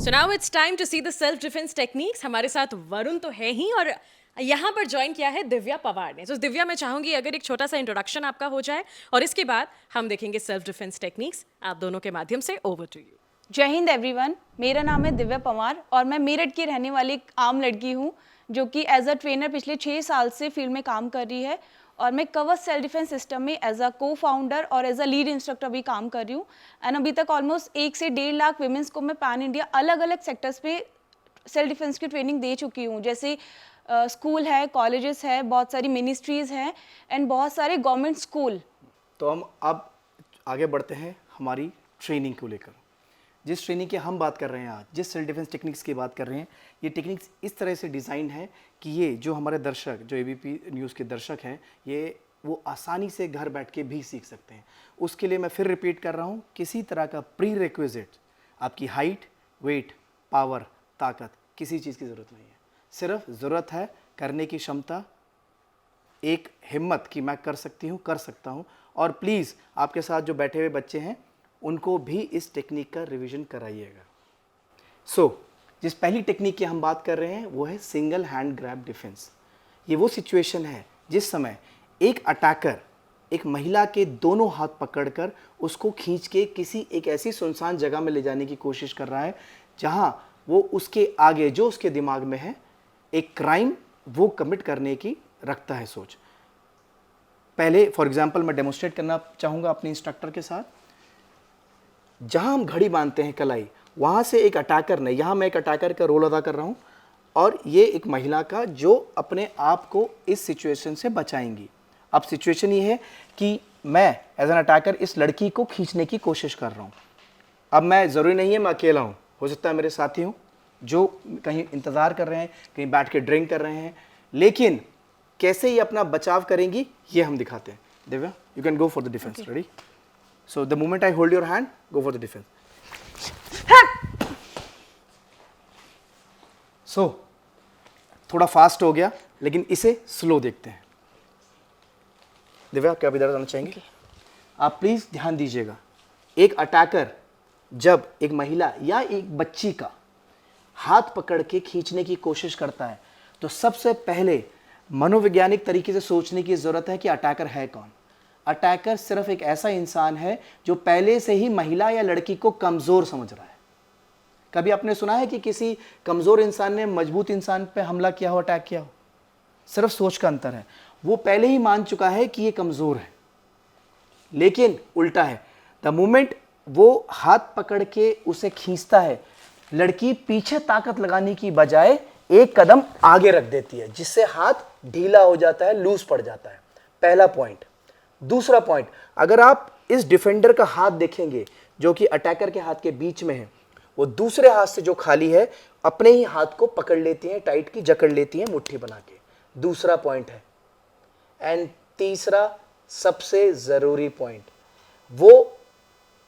So now it's time to see the self defence techniques. हमारे साथ वरुण तो है ही, और यहाँ पर ज्वाइन किया है दिव्या पवार ने। तो दिव्या, मैं चाहूंगी अगर एक छोटा सा इंट्रोडक्शन आपका हो जाए, और इसके बाद हम देखेंगे सेल्फ डिफेंस टेक्निक्स आप दोनों के माध्यम से। Over to you. जय हिंद एवरीवन, मेरा नाम है दिव्या पवार और मैं मेरठ की रहने वाली एक आम लड़की हूँ जो कि एज अ ट्रेनर पिछले 6 साल से फील्ड में काम कर रही है, और मैं कवच सेल्फ डिफेंस सिस्टम में एज अ को फाउंडर और एज अ लीड इंस्ट्रक्टर भी काम कर रही हूँ। एंड अभी तक ऑलमोस्ट 1 से 1.5 लाख वीमेंस को मैं पैन इंडिया अलग अलग सेक्टर्स पे सेल्फ डिफेंस की ट्रेनिंग दे चुकी हूँ, जैसे स्कूल है, कॉलेजेस है, बहुत सारी मिनिस्ट्रीज़ हैं एंड बहुत सारे गवर्नमेंट स्कूल। तो हम अब आगे बढ़ते हैं हमारी ट्रेनिंग को लेकर। जिस ट्रेनिंग की हम बात कर रहे हैं आज, जिस सेल्फ डिफेंस टेक्निक्स की बात कर रहे हैं, ये टेक्निक्स इस तरह से डिज़ाइन है कि ये जो हमारे दर्शक, जो एबीपी न्यूज़ के दर्शक हैं, ये वो आसानी से घर बैठ के भी सीख सकते हैं। उसके लिए मैं फिर रिपीट कर रहा हूँ, किसी तरह का प्री रिक्विजिट, आपकी हाइट, वेट, पावर, ताकत, किसी चीज़ की ज़रूरत नहीं है। सिर्फ ज़रूरत है करने की क्षमता, एक हिम्मत कि मैं कर सकती हूँ, कर सकता हूँ। और प्लीज़ आपके साथ जो बैठे हुए बच्चे हैं उनको भी इस टेक्निक का रिवीजन कराइएगा। जिस पहली टेक्निक की हम बात कर रहे हैं वो है सिंगल हैंड ग्रैब डिफेंस। ये वो सिचुएशन है जिस समय एक अटैकर एक महिला के दोनों हाथ पकड़कर उसको खींच के किसी एक ऐसी सुनसान जगह में ले जाने की कोशिश कर रहा है जहां वो उसके आगे जो उसके दिमाग में है एक क्राइम वो कमिट करने की रखता है सोच। पहले फॉर एग्जांपल मैं डेमोन्स्ट्रेट करना चाहूँगा अपने इंस्ट्रक्टर के साथ। जहां हम घड़ी बांधते हैं कलाई, वहां से एक अटैकर ने, यहाँ मैं एक अटैकर का रोल अदा कर रहा हूँ और ये एक महिला का जो अपने आप को इस सिचुएशन से बचाएंगी। अब सिचुएशन ये है कि मैं एज एन अटैकर इस लड़की को खींचने की कोशिश कर रहा हूँ। अब मैं ज़रूरी नहीं है मैं अकेला हूँ, हो सकता है मेरे साथी हूँ जो कहीं इंतज़ार कर रहे हैं, कहीं बैठ के ड्रिंक कर रहे हैं, लेकिन कैसे ये अपना बचाव करेंगी ये हम दिखाते हैं। Divya, you can go for the defence. Ready? So the moment I hold your hand, go for the defence. थोड़ा फास्ट हो गया लेकिन इसे स्लो देखते हैं। दिव्या, क्या आप इधर आना चाहेंगे? आप प्लीज ध्यान दीजिएगा, एक अटैकर जब एक महिला या एक बच्ची का हाथ पकड़ के खींचने की कोशिश करता है तो सबसे पहले मनोवैज्ञानिक तरीके से सोचने की जरूरत है कि अटैकर है कौन। अटैकर सिर्फ एक ऐसा इंसान है जो पहले से ही महिला या लड़की को कमजोर समझ रहा है। कभी आपने सुना है कि किसी कमजोर इंसान ने मजबूत इंसान पे हमला किया हो, अटैक किया हो? सिर्फ सोच का अंतर है। वो पहले ही मान चुका है कि ये कमजोर है। लेकिन उल्टा है, द मोमेंट वो हाथ पकड़ के उसे खींचता है, लड़की पीछे ताकत लगाने की बजाय एक कदम आगे रख देती है जिससे हाथ ढीला हो जाता है, लूज पड़ जाता है। पहला पॉइंट। दूसरा पॉइंट, अगर आप इस डिफेंडर का हाथ देखेंगे जो कि अटैकर के हाथ के बीच में है, वो दूसरे हाथ से जो खाली है अपने ही हाथ को पकड़ लेती है, टाइट की जकड़ लेती है मुट्ठी बना के। दूसरा पॉइंट है। एंड तीसरा सबसे जरूरी पॉइंट, वो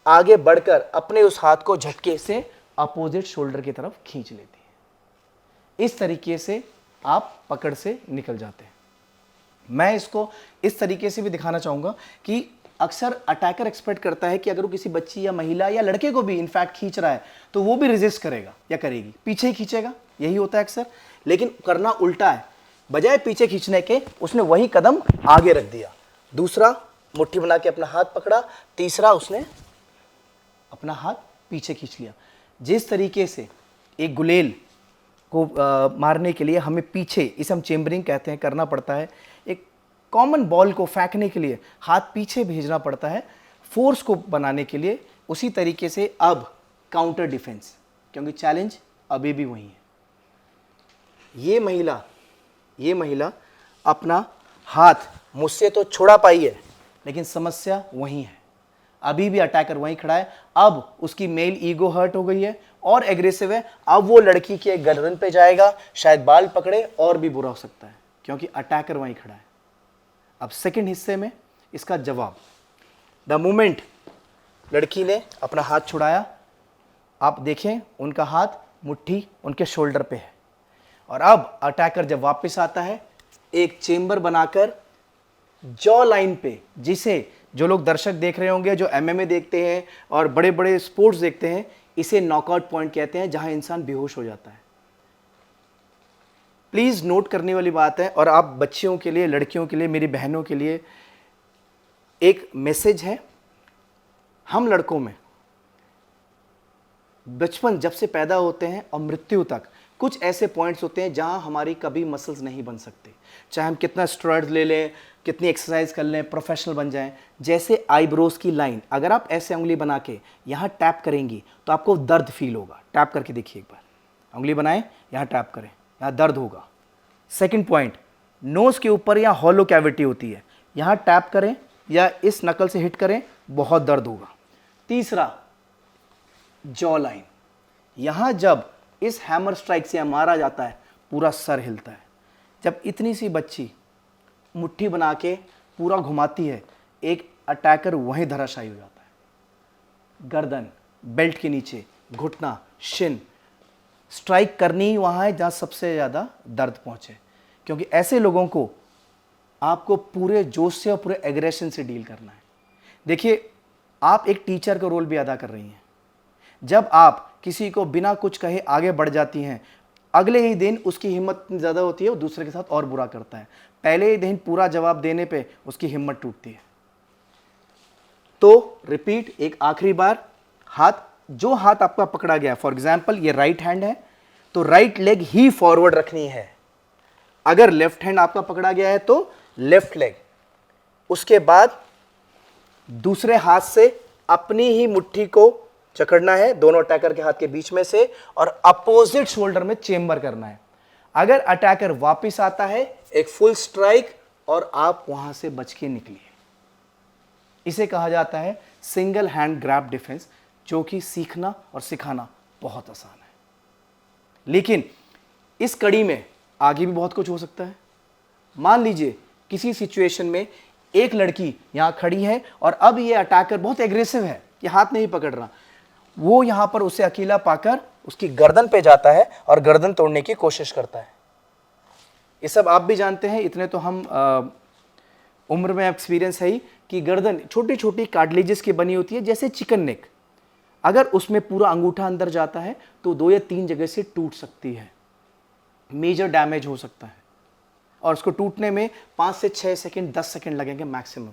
आगे बढ़कर अपने उस हाथ को झटके से अपोजिट शोल्डर की तरफ खींच लेती है। इस तरीके से आप पकड़ से निकल जाते हैं। मैं इसको इस तरीके से भी दिखाना चाहूंगा कि अक्सर अटैकर एक्सपेक्ट करता है कि अगर वो किसी बच्ची या महिला या लड़के को भी इनफैक्ट खींच रहा है तो वो भी रेजिस्ट करेगा या करेगी, पीछे ही खींचेगा, यही होता है अक्सर। लेकिन करना उल्टा है, बजाय पीछे खींचने के उसने वही कदम आगे रख दिया। दूसरा मुट्ठी बना के अपना हाथ पकड़ा, तीसरा उसने अपना हाथ पीछे खींच लिया। जिस तरीके से एक गुलेल को मारने के लिए हमें पीछे, इसे हम चेम्बरिंग कहते हैं, करना पड़ता है। एक कॉमन बॉल को फेंकने के लिए हाथ पीछे भेजना पड़ता है फोर्स को बनाने के लिए, उसी तरीके से अब काउंटर डिफेंस, क्योंकि चैलेंज अभी भी वही है। ये महिला अपना हाथ मुझसे तो छुड़ा पाई है लेकिन समस्या वही है, अभी भी अटैकर वहीं खड़ा है। अब उसकी मेल ईगो हर्ट हो गई है और एग्रेसिव है। अब वो लड़की के गर्दन पे जाएगा, शायद बाल पकड़े, और भी बुरा हो सकता है क्योंकि अटैकर वहीं खड़ा है। अब सेकंड हिस्से में इसका जवाब, द मोमेंट लड़की ने अपना हाथ छुड़ाया, आप देखें उनका हाथ मुट्ठी उनके शोल्डर पे है, और अब अटैकर जब वापस आता है एक चेंबर बनाकर जॉ लाइन पे, जिसे जो लोग दर्शक देख रहे होंगे जो एमएमए देखते हैं और बड़े बड़े स्पोर्ट्स देखते हैं, इसे नॉकआउट पॉइंट कहते हैं, जहां इंसान बेहोश हो जाता है। प्लीज नोट करने वाली बात है, और आप बच्चियों के लिए, लड़कियों के लिए, मेरी बहनों के लिए एक मैसेज है। हम लड़कों में बचपन जब से पैदा होते हैं और मृत्यु तक कुछ ऐसे पॉइंट्स होते हैं जहां हमारी कभी मसल्स नहीं बन सकते, चाहे हम कितना स्टेरॉइड्स ले लें, कितनी एक्सरसाइज कर लें, प्रोफेशनल बन जाएं। जैसे आईब्रोज की लाइन, अगर आप ऐसे उंगली बना के यहाँ टैप करेंगी तो आपको दर्द फील होगा। टैप करके देखिए एक बार, उंगली बनाएं, यहाँ टैप करें, यहाँ दर्द होगा। सेकंड पॉइंट, नोज के ऊपर यहाँ हॉलो कैविटी होती है, यहाँ टैप करें या इस नकल से हिट करें, बहुत दर्द होगा। तीसरा, जॉ लाइन, यहाँ जब इस हैमर स्ट्राइक से मारा जाता है पूरा सर हिलता है। जब इतनी सी बच्ची मुट्ठी बना के पूरा घुमाती है, एक अटैकर वहीं धराशायी हो जाता है। गर्दन, बेल्ट के नीचे, घुटना, शिन, स्ट्राइक करनी ही वहाँ है जहाँ सबसे ज़्यादा दर्द पहुँचे, क्योंकि ऐसे लोगों को आपको पूरे जोश से और पूरे एग्रेशन से डील करना है। देखिए, आप एक टीचर का रोल भी अदा कर रही हैं। जब आप किसी को बिना कुछ कहे आगे बढ़ जाती हैं, अगले ही दिन उसकी हिम्मत इतनी ज़्यादा होती है, वो दूसरे के साथ और बुरा करता है। पहले ही दिन पूरा जवाब देने पे उसकी हिम्मत टूटती है। तो रिपीट, एक आखिरी बार, जो हाथ आपका पकड़ा गया, फॉर एग्जाम्पल ये राइट हैंड है, तो राइट लेग ही फॉरवर्ड रखनी है। अगर लेफ्ट हैंड आपका पकड़ा गया है तो लेफ्ट लेग। उसके बाद दूसरे हाथ से अपनी ही मुट्ठी को जकड़ना है दोनों अटैकर के हाथ के बीच में से, और अपोजिट शोल्डर में चेंबर करना है। अगर अटैकर वापस आता है, एक फुल स्ट्राइक, और आप वहां से बच के निकलिए। इसे कहा जाता है सिंगल हैंड ग्रैब डिफेंस, जो कि सीखना और सिखाना बहुत आसान है। लेकिन इस कड़ी में आगे भी बहुत कुछ हो सकता है। मान लीजिए किसी सिचुएशन में एक लड़की यहां खड़ी है और अब ये अटैकर बहुत एग्रेसिव है, ये हाथ नहीं पकड़ रहा, वो यहां पर उसे अकेला पाकर उसकी गर्दन पे जाता है और गर्दन तोड़ने की कोशिश करता है। ये सब आप भी जानते हैं, इतने तो हम उम्र में एक्सपीरियंस है ही, कि गर्दन छोटी छोटी कार्टिलेजेस की बनी होती है, जैसे चिकन नेक। अगर उसमें पूरा अंगूठा अंदर जाता है तो 2 या 3 जगह से टूट सकती है, मेजर डैमेज हो सकता है, और उसको टूटने में 5 से 6 सेकंड 10 सेकंड लगेंगे मैक्सिमम।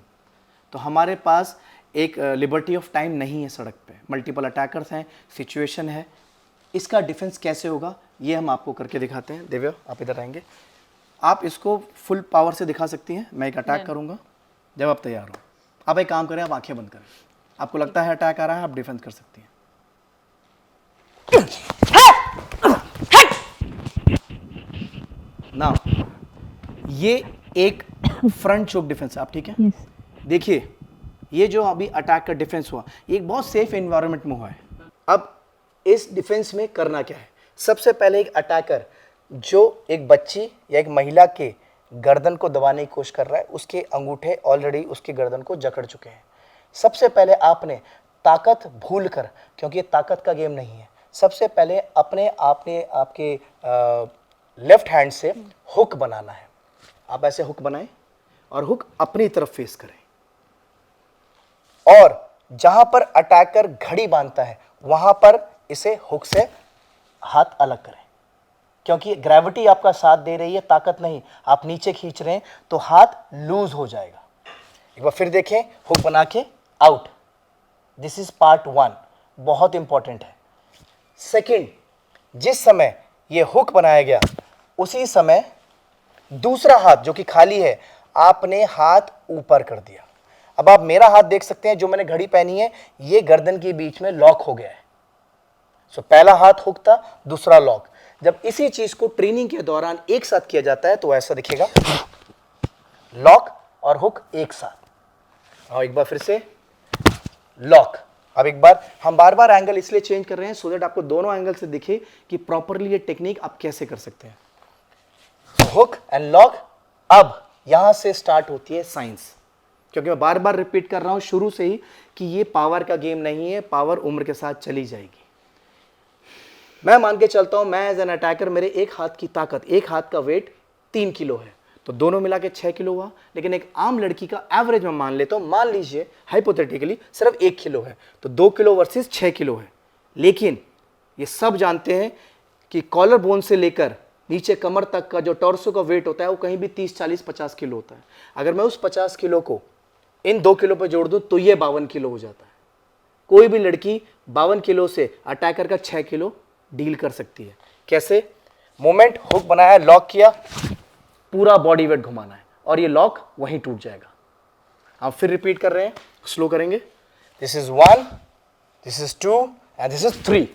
तो हमारे पास एक लिबर्टी ऑफ टाइम नहीं है सड़क पे, मल्टीपल अटैकर्स हैं, सिचुएशन है। इसका डिफेंस कैसे होगा ये हम आपको करके दिखाते हैं। दिव्या, आप इधर आएंगे, आप इसको फुल पावर से दिखा सकती हैं। मैं एक अटैक करूंगा, जब आप तैयार हो आप एक काम करें, आप आंखें बंद करें। आपको लगता है अटैक आ रहा है, आप डिफेंस कर सकती हैं। नाउ ये एक फ्रंट चोक डिफेंस, आप ठीक है? देखिए, ये जो अभी अटैक का डिफेंस हुआ, ये एक बहुत सेफ एनवायरनमेंट में हुआ है। अब इस डिफेंस में करना क्या है? सबसे पहले एक अटैकर जो एक बच्ची या एक महिला के गर्दन को दबाने की कोशिश कर रहा है, उसके अंगूठे ऑलरेडी उसकी गर्दन को जकड़ चुके हैं। सबसे पहले आपने ताकत भूल कर, क्योंकि ये ताकत का गेम नहीं है, सबसे पहले आपके लेफ्ट हैंड से हुक बनाना है। आप ऐसे हुक बनाएं और हुक अपनी तरफ फेस करें, और जहां पर अटैकर घड़ी बांधता है वहां पर इसे हुक से हाथ अलग करें, क्योंकि ग्रेविटी आपका साथ दे रही है, ताकत नहीं। आप नीचे खींच रहे हैं तो हाथ लूज हो जाएगा। एक बार फिर देखें, हुक बना के आउट। दिस इज पार्ट 1, बहुत इंपॉर्टेंट है। सेकंड, जिस समय यह हुक बनाया गया उसी समय दूसरा हाथ जो कि खाली है, आपने हाथ ऊपर कर दिया। अब आप मेरा हाथ देख सकते हैं, जो मैंने घड़ी पहनी है ये गर्दन के बीच में लॉक हो गया है। सो पहला हाथ हुक था, दूसरा लॉक। जब इसी चीज को ट्रेनिंग के दौरान एक साथ किया जाता है तो ऐसा दिखेगा, लॉक और हुक एक साथ। और एक बार फिर से लॉक। अब एक बार हम बार बार एंगल इसलिए चेंज कर रहे हैं सो दैट आपको दोनों एंगल से दिखे कि प्रॉपरली ये टेक्निक आप कैसे कर सकते हैं। Hook and lock. अब यहां से स्टार्ट होती है साइंस, क्योंकि मैं बार बार रिपीट कर रहा हूं शुरू से ही कि ये पावर का गेम नहीं है, पावर उम्र के साथ चली जाएगी। मैं मान के चलता हूं, मैं एज एन अटैकर, मेरे एक हाथ की ताकत, एक हाथ का वेट 3 किलो है, तो दोनों मिला के 6 किलो हुआ। लेकिन एक आम लड़की का एवरेज में मान लेता हूं, मान लीजिए हाइपोथेटिकली सिर्फ 1 किलो है, तो 2 किलो वर्सेस 6 किलो है। लेकिन ये सब जानते हैं कि कॉलर बोन से लेकर नीचे कमर तक का जो टॉर्सो का वेट होता है वो कहीं भी 30, 40, 50 किलो होता है। अगर मैं उस 50 किलो को इन 2 किलो पर जोड़ दूं तो ये 52 किलो हो जाता है। कोई भी लड़की 52 किलो से अटैकर का 6 किलो डील कर सकती है। कैसे? मोमेंट, हुक बनाया, लॉक किया, पूरा बॉडी वेट घुमाना है और ये लॉक वहीं टूट जाएगा। आप फिर रिपीट कर रहे हैं, स्लो करेंगे। This is 1, this is 2 and this is 3।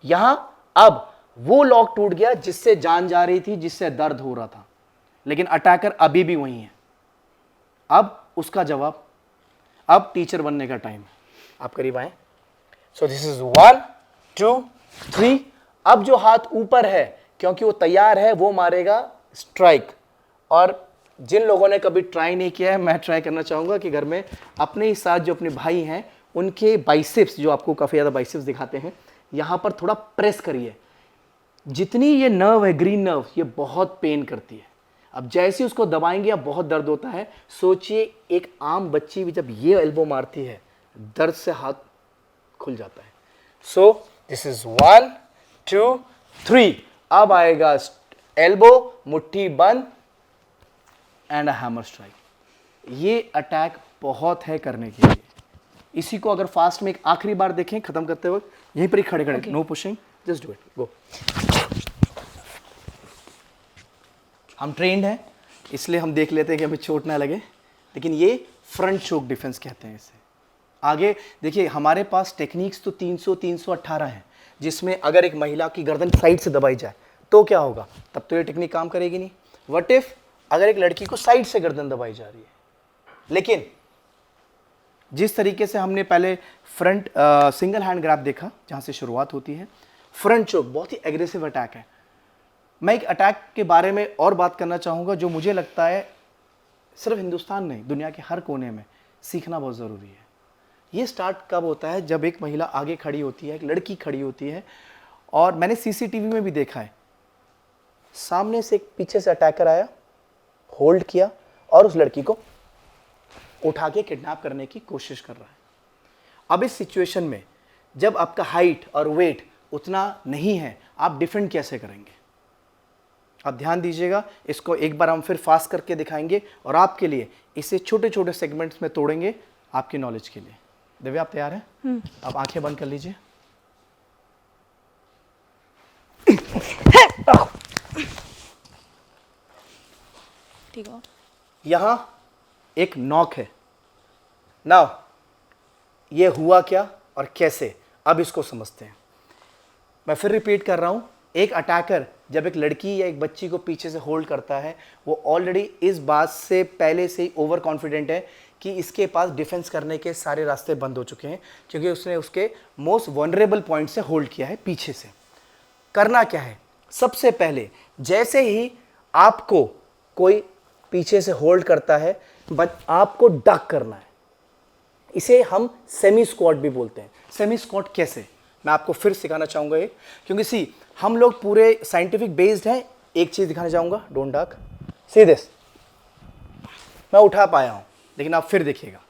यहां अब वो लॉक टूट गया जिससे जान जा रही थी, जिससे दर्द हो रहा था, लेकिन अटैकर अभी भी वहीं है। अब उसका जवाब, अब टीचर बनने का टाइम है। आप करीब आए। So this is 1, 2, 3। अब जो हाथ ऊपर है, क्योंकि वो तैयार है, वो मारेगा स्ट्राइक। और जिन लोगों ने कभी ट्राई नहीं किया है, मैं ट्राई करना चाहूंगा कि घर में अपने ही साथ जो अपने भाई हैं उनके बाइसेप्स, जो आपको काफी ज्यादा बाइसेप्स दिखाते हैं, यहां पर थोड़ा प्रेस करिए। जितनी ये नर्व है, ग्रीन नर्व, ये बहुत पेन करती है। अब जैसे ही उसको दबाएंगे अब बहुत दर्द होता है। सोचिए एक आम बच्ची भी जब ये एल्बो मारती है दर्द से हाथ खुल जाता है। So this is 1 2 3। अब आएगा एल्बो, मुट्ठी बंद एंड अ हैमर स्ट्राइक। ये अटैक बहुत है करने के लिए। इसी को अगर फास्ट में एक आखिरी बार देखें खत्म करते वक्त, यहीं पर ही खड़े खड़े, no pushing, just do it, go. हम ट्रेंड हैं इसलिए हम देख लेते हैं कि हमें चोट ना लगे, लेकिन ये फ्रंट चोक डिफेंस कहते हैं इसे। आगे देखिए हमारे पास टेक्निक्स तो 300 318 हैं, जिसमें अगर एक महिला की गर्दन साइड से दबाई जाए तो क्या होगा, तब तो ये टेक्निक काम करेगी नहीं। व्हाट इफ अगर एक लड़की को साइड से गर्दन दबाई जा रही है, लेकिन जिस तरीके से हमने पहले फ्रंट सिंगल हैंड ग्रैब देखा जहां से शुरुआत होती है, फ्रंट चोक बहुत ही एग्रेसिव अटैक है। मैं एक अटैक के बारे में और बात करना चाहूँगा जो मुझे लगता है सिर्फ हिंदुस्तान नहीं दुनिया के हर कोने में सीखना बहुत ज़रूरी है। ये स्टार्ट कब होता है, जब एक महिला आगे खड़ी होती है, एक लड़की खड़ी होती है, और मैंने सीसीटीवी में भी देखा है, सामने से एक पीछे से अटैकर आया, होल्ड किया और उस लड़की को उठा के किडनैप करने की कोशिश कर रहा है। अब इस सिचुएशन में जब आपका हाइट और वेट उतना नहीं है, आप डिफेंड कैसे करेंगे? आप ध्यान दीजिएगा, इसको एक बार हम फिर फास्ट करके दिखाएंगे और आपके लिए इसे छोटे छोटे सेगमेंट्स में तोड़ेंगे आपकी नॉलेज के लिए। दिव्या आप तैयार हैं? आप आंखें बंद कर लीजिए। ठीक है। यहां एक नॉक है। नाउ ये हुआ क्या और कैसे, अब इसको समझते हैं। मैं फिर रिपीट कर रहा हूं, एक अटैकर जब एक लड़की या एक बच्ची को पीछे से होल्ड करता है, वो ऑलरेडी इस बात से पहले से ही ओवर कॉन्फिडेंट है कि इसके पास डिफेंस करने के सारे रास्ते बंद हो चुके हैं, क्योंकि उसने उसके मोस्ट वनरेबल पॉइंट से होल्ड किया है पीछे से। करना क्या है, सबसे पहले जैसे ही आपको कोई पीछे से होल्ड करता है, बट आपको डक करना है। इसे हम सेमी स्क्वाट भी बोलते हैं। सेमी स्क्वाट कैसे, मैं आपको फिर सिखाना चाहूंगा ये, क्योंकि सी हम लोग पूरे साइंटिफिक बेस्ड हैं। एक चीज दिखाना चाहूंगा, डोंट डक, सी दिस। मैं उठा पाया हूं, लेकिन आप फिर देखिएगा।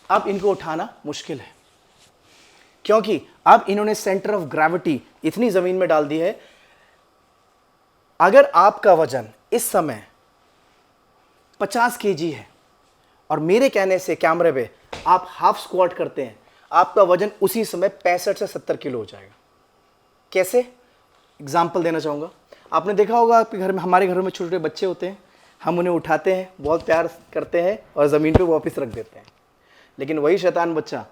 अब इनको उठाना मुश्किल है, क्योंकि अब इन्होंने सेंटर ऑफ ग्रेविटी इतनी जमीन में डाल दी है। अगर आपका वजन इस समय 50 केजी है और मेरे कहने से कैमरे पे आप हाफ स्क्वाट करते हैं, आपका वजन उसी समय 65 से 70 किलो हो जाएगा। कैसे, एग्जाम्पल देना चाहूँगा। आपने देखा होगा आपके घर में, हमारे घरों में छोटे छोटे बच्चे होते हैं, हम उन्हें उठाते हैं, बहुत प्यार करते हैं और ज़मीन पे वापस रख देते हैं। लेकिन वही शैतान बच्चा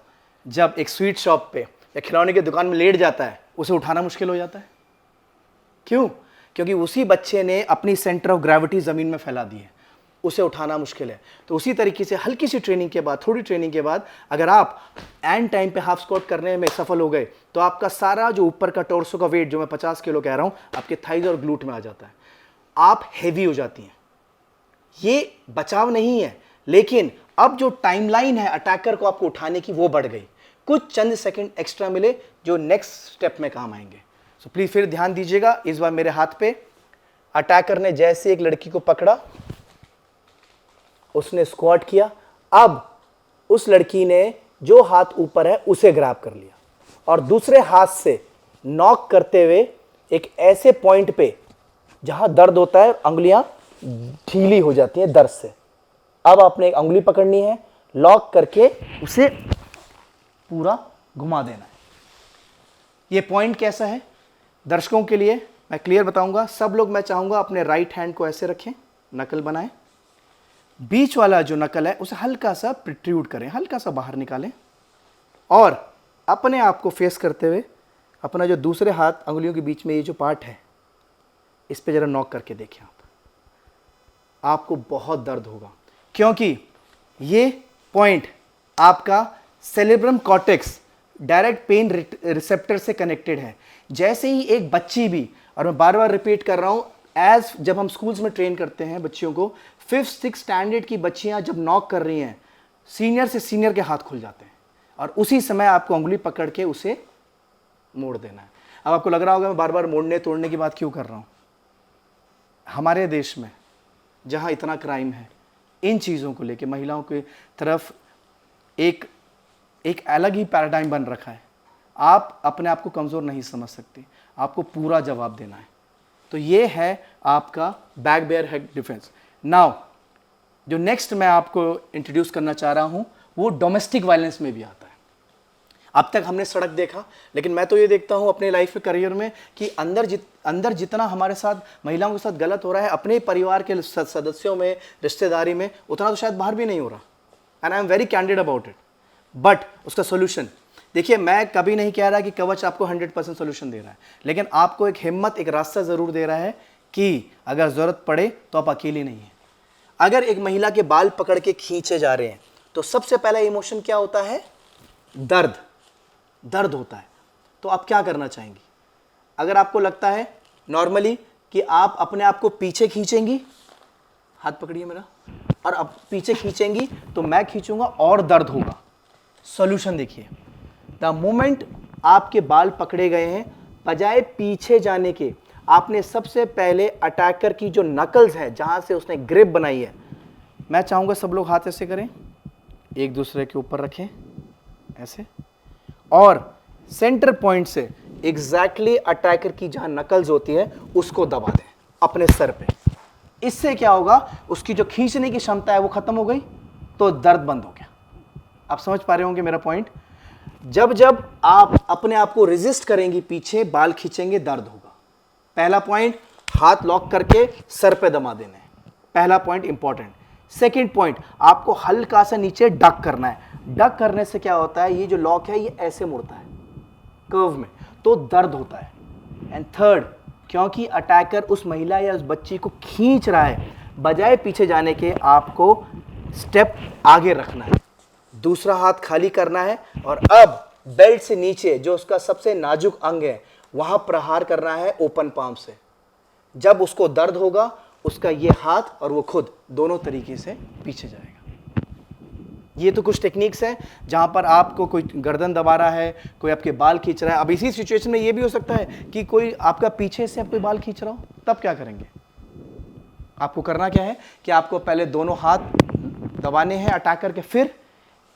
जब एक स्वीट शॉप पे या खिलौने की दुकान में लेट जाता है, उसे उठाना मुश्किल हो जाता है। क्यों? क्योंकि उसी बच्चे ने अपनी सेंटर ऑफ ग्रेविटी ज़मीन में फैला दी है, उसे उठाना मुश्किल है। तो उसी तरीके से हल्की सी ट्रेनिंग के बाद, थोड़ी ट्रेनिंग के बाद, अगर आप एंड टाइम पे हाफ स्क्वाट करने में सफल हो गए, तो आपका सारा जो ऊपर का टोर्सो का वेट, जो मैं 50 किलो कह रहा हूँ, आपके थाइज और ग्लूट में आ जाता है। आप हैवी हो जाती हैं। ये बचाव नहीं है, लेकिन अब जो टाइमलाइन है अटैकर को आपको उठाने की, वो बढ़ गई। कुछ चंद सेकंड एक्स्ट्रा मिले जो नेक्स्ट स्टेप में काम आएंगे। सो प्लीज फिर ध्यान दीजिएगा। इस बार मेरे हाथ पे अटैकर ने जैसे एक लड़की को पकड़ा, उसने स्क्वाट किया। अब उस लड़की ने जो हाथ ऊपर है उसे ग्रैब कर लिया और दूसरे हाथ से नॉक करते हुए एक ऐसे पॉइंट पे जहां दर्द होता है, अंगुलियां ढीली हो जाती हैं दर्द से। अब आपने एक अंगुली पकड़नी है, लॉक करके उसे पूरा घुमा देना है। ये पॉइंट कैसा है दर्शकों के लिए मैं क्लियर बताऊंगा। सब लोग, मैं चाहूंगा अपने राइट हैंड को ऐसे रखें, नकल बनाएं, बीच वाला जो नकल है उसे हल्का सा प्रिट्रूड करें, हल्का सा बाहर निकालें और अपने आप को फेस करते हुए अपना जो दूसरे हाथ अंगुलियों के बीच में ये जो पार्ट है, इस पे जरा नॉक करके देखें आप। आपको बहुत दर्द होगा, क्योंकि ये पॉइंट आपका cerebrum cortex direct pain receptor से कनेक्टेड है। जैसे ही एक बच्ची भी, और मैं बार बार रिपीट कर रहा हूं, जब हम स्कूल्स में ट्रेन करते हैं बच्चियों को, 5th 6th स्टैंडर्ड की बच्चियां जब नॉक कर रही हैं, सीनियर से सीनियर के हाथ खुल जाते हैं और उसी समय आपको उंगली पकड़ के उसे मोड़ देना है। अब आपको लग रहा होगा मैं बार बार मोड़ने तोड़ने की बात क्यों कर रहा हूँ। हमारे देश में जहाँ इतना क्राइम है, इन चीज़ों को लेके महिलाओं की तरफ एक अलग ही पैराडाइम बन रखा है। आप अपने आप को कमज़ोर नहीं समझ सकते, आपको पूरा जवाब देना है। तो ये है आपका back bare head defence. Now जो नेक्स्ट मैं आपको इंट्रोड्यूस करना चाह रहा हूँ वो डोमेस्टिक वायलेंस में भी आता है। अब तक हमने सड़क देखा, लेकिन मैं तो ये देखता हूँ अपने लाइफ में, करियर में, कि अंदर जितना हमारे साथ महिलाओं के साथ गलत हो रहा है अपने परिवार के सदस्यों में, रिश्तेदारी में, उतना तो शायद बाहर भी नहीं हो रहा। And I am very candid about it. But उसका सोल्यूशन देखिए, मैं कभी नहीं कह रहा कि कवच आपको 100% सोल्यूशन दे रहा है, लेकिन आपको एक हिम्मत, एक रास्ता ज़रूर दे रहा है कि अगर ज़रूरत पड़े तो आप अकेले नहीं हैं। अगर एक महिला के बाल पकड़ के खींचे जा रहे हैं तो सबसे पहला इमोशन क्या होता है? दर्द होता है। तो आप क्या करना चाहेंगी? अगर आपको लगता है नॉर्मली कि आप अपने आप को पीछे खींचेंगी, हाथ पकड़िए मेरा, और अब पीछे खींचेंगी तो मैं खींचूंगा और दर्द होगा। सॉल्यूशन देखिए, द मोमेंट आपके बाल पकड़े गए हैं, बजाय पीछे जाने के, आपने सबसे पहले अटैकर की जो नकल्स है, जहां से उसने ग्रिप बनाई है, मैं चाहूंगा सब लोग हाथ ऐसे करें, एक दूसरे के ऊपर रखें ऐसे, और सेंटर पॉइंट से एग्जैक्टली अटैकर की जहां नकल्स होती है उसको दबा दें अपने सर पे। इससे क्या होगा? उसकी जो खींचने की क्षमता है वो खत्म हो गई, तो दर्द बंद हो गया। आप समझ पा रहे होंगे मेरा पॉइंट। जब जब आप अपने आप को रेजिस्ट करेंगी, पीछे बाल खींचेंगे, दर्द होगा। पहला पॉइंट, हाथ लॉक करके सर पे दबा देना है, पहला पॉइंट इंपॉर्टेंट। सेकंड पॉइंट, आपको हल्का सा नीचे डक करना है। डक करने से क्या होता है? ये जो लॉक है ये ऐसे मुड़ता है कर्व में, तो दर्द होता है। एंड थर्ड, क्योंकि अटैकर उस महिला या उस बच्ची को खींच रहा है, बजाय पीछे जाने के आपको स्टेप आगे रखना है, दूसरा हाथ खाली करना है, और अब बेल्ट से नीचे जो उसका सबसे नाजुक अंग है वहां प्रहार करना है ओपन पाम से। जब उसको दर्द होगा, उसका ये हाथ और वो खुद दोनों तरीके से पीछे जाएगा। ये तो कुछ टेक्निक्स हैं जहां पर आपको कोई गर्दन दबा रहा है, कोई आपके बाल खींच रहा है। अब इसी सिचुएशन में ये भी हो सकता है कि कोई आपका पीछे से कोई बाल खींच रहा हो, तब क्या करेंगे? आपको करना क्या है कि आपको पहले दोनों हाथ दबाने हैं अटैकर के, फिर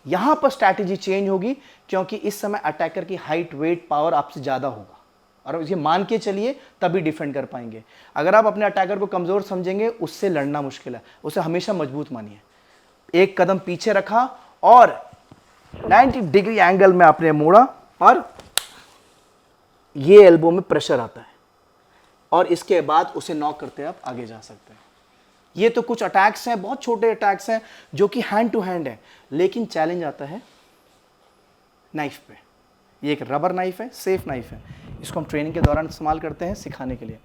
यहां पर स्ट्रैटेजी चेंज होगी, क्योंकि इस समय अटैकर की हाइट, वेट, पावर आपसे ज्यादा होगा, और ये मान के चलिए तभी डिफेंड कर पाएंगे। अगर आप अपने अटैकर को कमजोर समझेंगे, उससे लड़ना मुश्किल है। उसे हमेशा मजबूत मानिए। एक कदम पीछे रखा और 90 डिग्री एंगल में आपने मोड़ा, और ये एल्बो में प्रेशर आता है, और इसके बाद उसे नॉक करते आप आगे जा सकते हैं। ये तो कुछ अटैक्स हैं, बहुत छोटे अटैक्स हैं जो कि हैंड टू हैंड है, लेकिन चैलेंज आता है नाइफ पे। ये एक रबर नाइफ है, सेफ नाइफ है। इसको हम ट्रेनिंग के दौरान इस्तेमाल करते हैं सिखाने के लिए।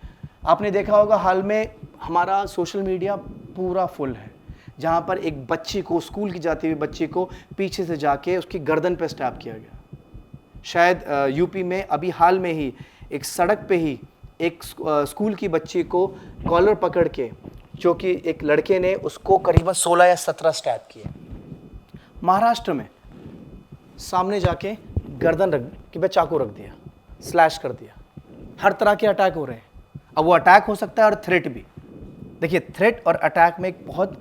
आपने देखा होगा हाल में हमारा सोशल मीडिया पूरा फुल है, जहाँ पर एक बच्ची को, स्कूल की जाती हुई बच्ची को पीछे से जाके उसकी गर्दन पे स्टैब किया गया। शायद यूपी में अभी हाल में ही एक सड़क पे ही एक स्कूल की बच्ची को कॉलर पकड़ के, जो कि एक लड़के ने उसको करीबन 16 या 17 स्टैब किए। महाराष्ट्र में सामने जाके गर्दन रख के चाकू रख दिया, स्लैश कर दिया। हर तरह के अटैक हो रहे हैं। अब वो अटैक हो सकता है और थ्रेट भी। देखिए, थ्रेट और अटैक में एक बहुत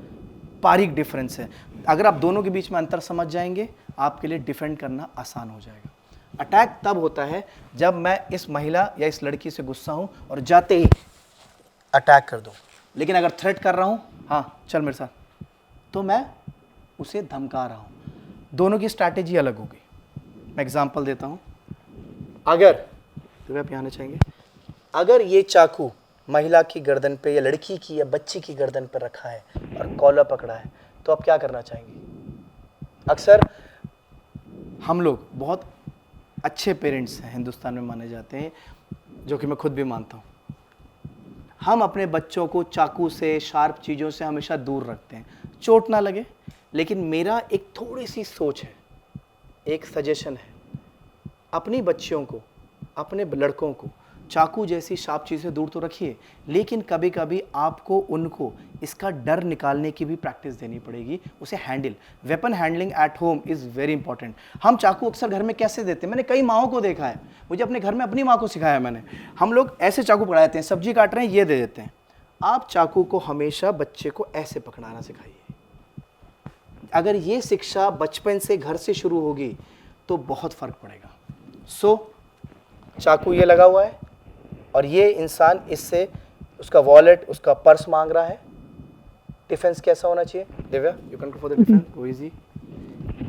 बारीक डिफरेंस है। अगर आप दोनों के बीच में अंतर समझ जाएंगे, आपके लिए डिफेंड करना आसान हो जाएगा। अटैक तब होता है जब मैं इस महिला या इस लड़की से गुस्सा हूं और जाते ही अटैक कर दूं। लेकिन अगर थ्रेट कर रहा हूं, हाँ चल मेरे साथ, तो मैं उसे धमका रहा हूं। दोनों की स्ट्रैटेजी अलग होगी। मैं एग्जांपल देता हूं। अगर तो आप यहाँ आना चाहेंगे, अगर ये चाकू महिला की गर्दन पे या लड़की की या बच्ची की गर्दन पर रखा है और कॉलर पकड़ा है, तो आप क्या करना चाहेंगे? अक्सर हम लोग बहुत अच्छे पेरेंट्स हैं, हिंदुस्तान में माने जाते हैं, जो कि मैं खुद भी मानता हूँ। हम अपने बच्चों को चाकू से, शार्प चीज़ों से हमेशा दूर रखते हैं, चोट ना लगे। लेकिन मेरा एक थोड़ी सी सोच है, एक सजेशन है, अपनी बच्चियों को, अपने लड़कों को चाकू जैसी शार्प चीज़ें दूर तो रखिए, लेकिन कभी कभी आपको उनको इसका डर निकालने की भी प्रैक्टिस देनी पड़ेगी, उसे handle. Weapon handling at home is very important. हम चाकू अक्सर घर में कैसे देते हैं, मैंने कई माओं को देखा है, मुझे अपने घर में अपनी माँ को सिखाया मैंने। हम लोग ऐसे चाकू पकड़ा देते हैं, सब्जी काट रहे हैं ये दे देते हैं। आप चाकू को हमेशा बच्चे को ऐसे पकड़ाना सिखाइए। अगर ये शिक्षा बचपन से घर से शुरू होगी तो बहुत फर्क पड़ेगा। चाकू ये लगा हुआ है और ये इंसान इससे उसका वॉलेट, उसका पर्स मांग रहा है। डिफेंस कैसा होना चाहिए? Divya, you can go for the defence, go easy.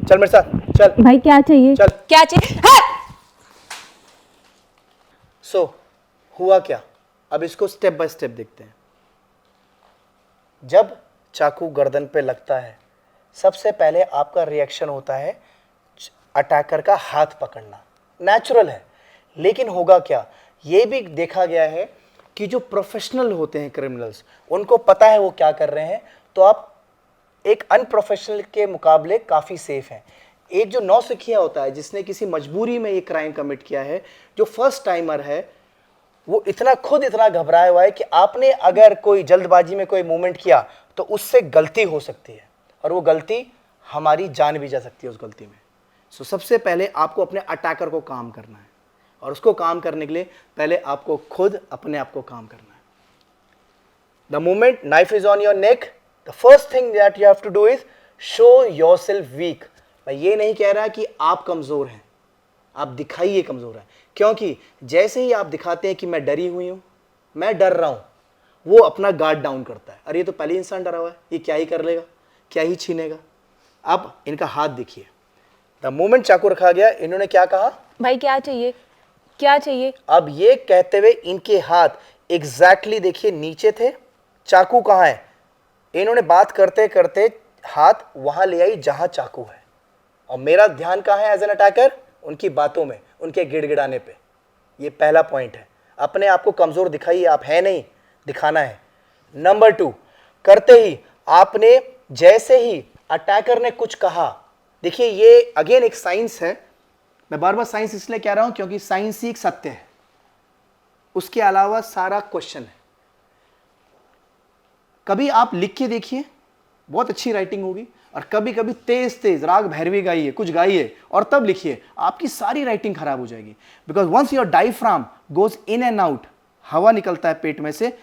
चल मेरे साथ, चल भाई क्या चाहिए? चल। क्या चाहिए? हुआ क्या, अब इसको स्टेप बाय स्टेप देखते हैं। जब चाकू गर्दन पे लगता है, सबसे पहले आपका रिएक्शन होता है अटैकर का हाथ पकड़ना, नेचुरल है। लेकिन होगा क्या, ये भी देखा गया है कि जो प्रोफेशनल होते हैं क्रिमिनल्स, उनको पता है वो क्या कर रहे हैं, तो आप एक अनप्रोफेशनल के मुकाबले काफ़ी सेफ हैं। एक जो नौसिखिया होता है जिसने किसी मजबूरी में ये क्राइम कमिट किया है, जो फर्स्ट टाइमर है, वो इतना घबराया हुआ है कि आपने अगर कोई जल्दबाजी में कोई मूवमेंट किया तो उससे गलती हो सकती है और वो गलती हमारी जान भी जा सकती है उस गलती में। सबसे पहले आपको अपने अटैकर को काम करना है और उसको काम करने के लिए पहले आपको खुद अपने आप को काम करना है। The moment knife is on your neck, the first thing that you have to do is show yourself weak. मैं ये नहीं कह रहा कि आप कमजोर हैं, आप दिखाइए कमजोर है, क्योंकि जैसे ही आप दिखाते हैं कि मैं डरी हुई हूं, मैं डर रहा हूं, वो अपना गार्ड डाउन करता है। अरे ये तो पहले इंसान डरा हुआ है, ये क्या ही कर लेगा, क्या ही छीनेगा। अब इनका हाथ देखिए, द मोमेंट चाकू रखा गया, इन्होंने क्या कहा? भाई क्या चाहिए, क्या चाहिए? अब ये कहते हुए इनके हाथ एग्जैक्टली देखिए नीचे थे, चाकू कहाँ है? इन्होंने बात करते करते हाथ वहां ले आई जहां चाकू है, और मेरा ध्यान कहाँ है एज एन अटैकर? उनकी बातों में, उनके गिड़गिड़ाने पे। ये पहला पॉइंट है, अपने आप को कमजोर दिखाइए, आप है नहीं, दिखाना है। नंबर 2, करते ही आपने जैसे ही अटैकर ने कुछ कहा, देखिए ये अगेन एक साइंस है, मैं बार बार साइंस इसलिए कह रहा हूं क्योंकि साइंस ही एक सत्य है, उसके अलावा सारा क्वेश्चन है। कभी आप लिख के देखिए, बहुत अच्छी राइटिंग होगी, और कभी कभी तेज तेज राग भैरवी गाइए, कुछ गाइए और तब लिखिए, आपकी सारी राइटिंग खराब हो जाएगी। Because once your diaphragm goes in and out, हवा निकलता है पेट में से,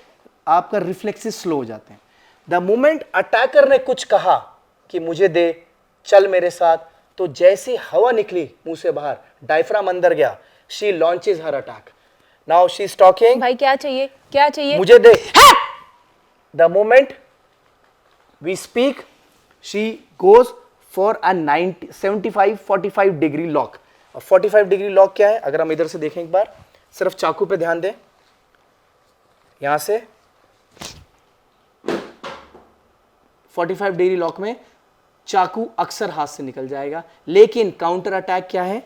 आपका रिफ्लेक्सेस स्लो हो जाते हैं। द मोमेंट अटैकर ने कुछ कहा कि मुझे दे, चल मेरे साथ, तो जैसी हवा निकली मुंह से बाहर, डायफ्राम अंदर गया, she launches her attack. Now she is talking, भाई क्या चाहिए, क्या चाहिए? मुझे दे। The moment we speak, she goes for a 75-45 degree lock. और 45 डिग्री लॉक क्या है? अगर हम इधर से देखें एक बार, सिर्फ चाकू पे ध्यान दें, यहां से 45 डिग्री लॉक में चाकू अक्सर हाथ से निकल जाएगा, लेकिन काउंटर अटैक क्या है?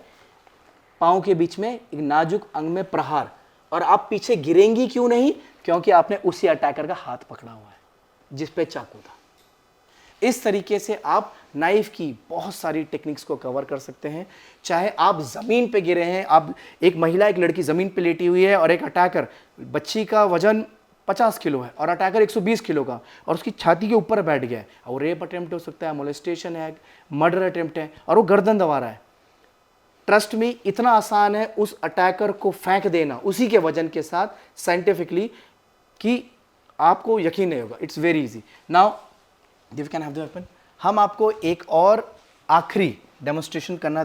पांव के बीच में एक नाजुक अंग में प्रहार, और आप पीछे गिरेंगी क्यों नहीं? क्योंकि आपने उसी अटैकर का हाथ पकड़ा हुआ है जिस पे चाकू था। इस तरीके से आप नाइफ की बहुत सारी टेक्निक्स को कवर कर सकते हैं। चाहे आप ज़मीन पे गिरे हैं, आप एक महिला, एक लड़की ज़मीन पे लेटी हुई है और एक अटैकर, बच्ची का वजन 50 किलो है और अटैकर 120 किलो का, और उसकी छाती के ऊपर बैठ गया है, और रेप अटेम्प्ट हो सकता है, मोलेस्टेशन है, मर्डर अटेम्प्ट है, और वो गर्दन दबा रहा है। ट्रस्ट में इतना आसान है उस अटैकर को फेंक देना उसी के वजन के साथ साइंटिफिकली, कि आपको यकीन नहीं होगा। It's very easy. नाउ दिव कैन हैव द वेपन। हम आपको एक और आखिरी डेमोन्स्ट्रेशन करना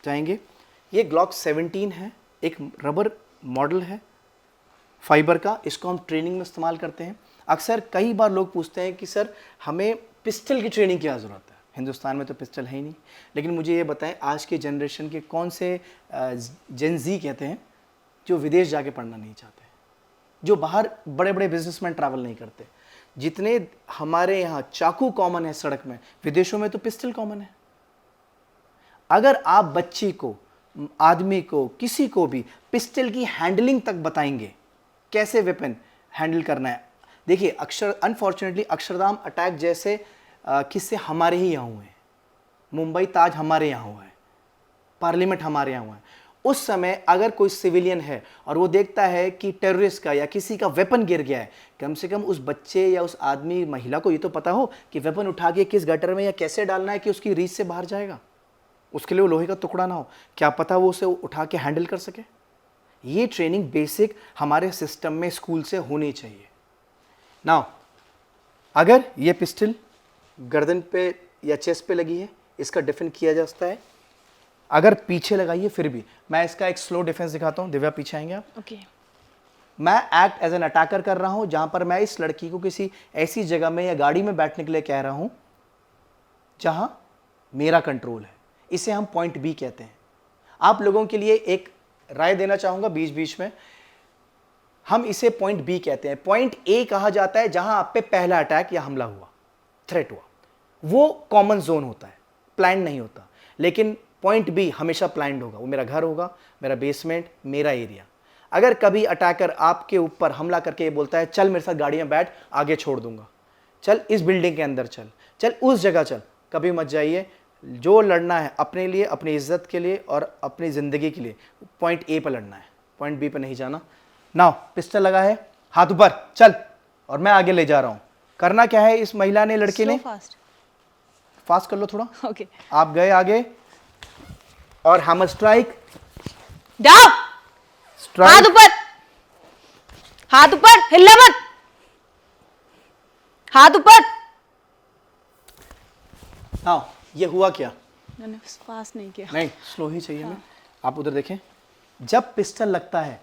चाहेंगे। ये ग्लॉक 17 है, एक रबर मॉडल है फाइबर का, इसको हम ट्रेनिंग में इस्तेमाल करते हैं। अक्सर कई बार लोग पूछते हैं कि सर हमें पिस्टल की ट्रेनिंग की क्या ज़रूरत है, हिंदुस्तान में तो पिस्टल है ही नहीं। लेकिन मुझे ये बताएं, आज के जनरेशन के कौन से जेन जी कहते हैं जो विदेश जाके पढ़ना नहीं चाहते, जो बाहर बड़े बड़े बिजनेसमैन ट्रैवल नहीं करते? जितने हमारे यहाँ चाकू कॉमन है सड़क में, विदेशों में तो पिस्टल कॉमन है। अगर आप बच्ची को, आदमी को, किसी को भी पिस्टल की हैंडलिंग तक बताएंगे, कैसे वेपन हैंडल करना है। देखिए अनफॉर्चुनेटली अक्षरधाम अटैक जैसे किस्से हमारे ही यहाँ हुए हैं, मुंबई ताज हमारे यहाँ हुआ है, पार्लियामेंट हमारे यहाँ हुआ है, उस समय अगर कोई सिविलियन है और वो देखता है कि टेररिस्ट का या किसी का वेपन गिर गया है, कम से कम उस बच्चे या उस आदमी महिला को ये तो पता हो कि वेपन उठा के किस गटर में या कैसे डालना है कि उसकी रीच से बाहर जाएगा, उसके लिए वो लोहे का टुकड़ा ना हो, क्या पता वो उसे उठा के हैंडल कर सके। ये ट्रेनिंग बेसिक हमारे सिस्टम में स्कूल से होनी चाहिए। नाउ अगर ये पिस्टल गर्दन पे या चेस्ट पे लगी है, इसका डिफेंस किया जा सकता है। अगर पीछे लगाइए फिर भी, मैं इसका एक स्लो डिफेंस दिखाता हूँ। दिव्या पीछे आएंगे आप। ओके। मैं एक्ट एज एन अटैकर कर रहा हूँ, जहां पर मैं इस लड़की को किसी ऐसी जगह में या गाड़ी में बैठने के लिए कह रहा हूँ जहां मेरा कंट्रोल है। इसे हम पॉइंट बी कहते हैं। आप लोगों के लिए एक राय देना चाहूंगा बीच बीच में, हम इसे पॉइंट बी कहते हैं। पॉइंट ए कहा जाता है जहां आप पे पहला अटैक या हमला हुआ, थ्रेट हुआ, वो कॉमन जोन होता है, प्लान नहीं होता। लेकिन पॉइंट बी हमेशा प्लान्ड होगा, वो मेरा घर होगा, मेरा बेसमेंट, मेरा एरिया। अगर कभी अटैकर आपके ऊपर हमला करके ये बोलता है चल मेरे साथ गाड़ी में बैठ, आगे छोड़ दूंगा, चल इस बिल्डिंग के अंदर चल, चल उस जगह चल, कभी मत जाइए। जो लड़ना है अपने लिए, अपनी इज्जत के लिए और अपनी ज़िंदगी के लिए, पॉइंट ए पर लड़ना है, पॉइंट बी पर नहीं जाना। नाउ पिस्टल लगा है, हाथ ऊपर, चल, और मैं आगे ले जा रहा हूँ। करना क्या है इस महिला ने, लड़के ने, फास्ट कर लो थोड़ा। ओके। आप गए आगे और हैमर स्ट्राइक, डाउन, स्ट्राइक, हाथ ऊपर, हाथ ऊपर, हिलना मत, हाथ ऊपर। हाँ ये हुआ क्या? मैंने फास्ट नहीं किया। नहीं, स्लो ही चाहिए हमें। आप उधर देखें, जब पिस्टल लगता है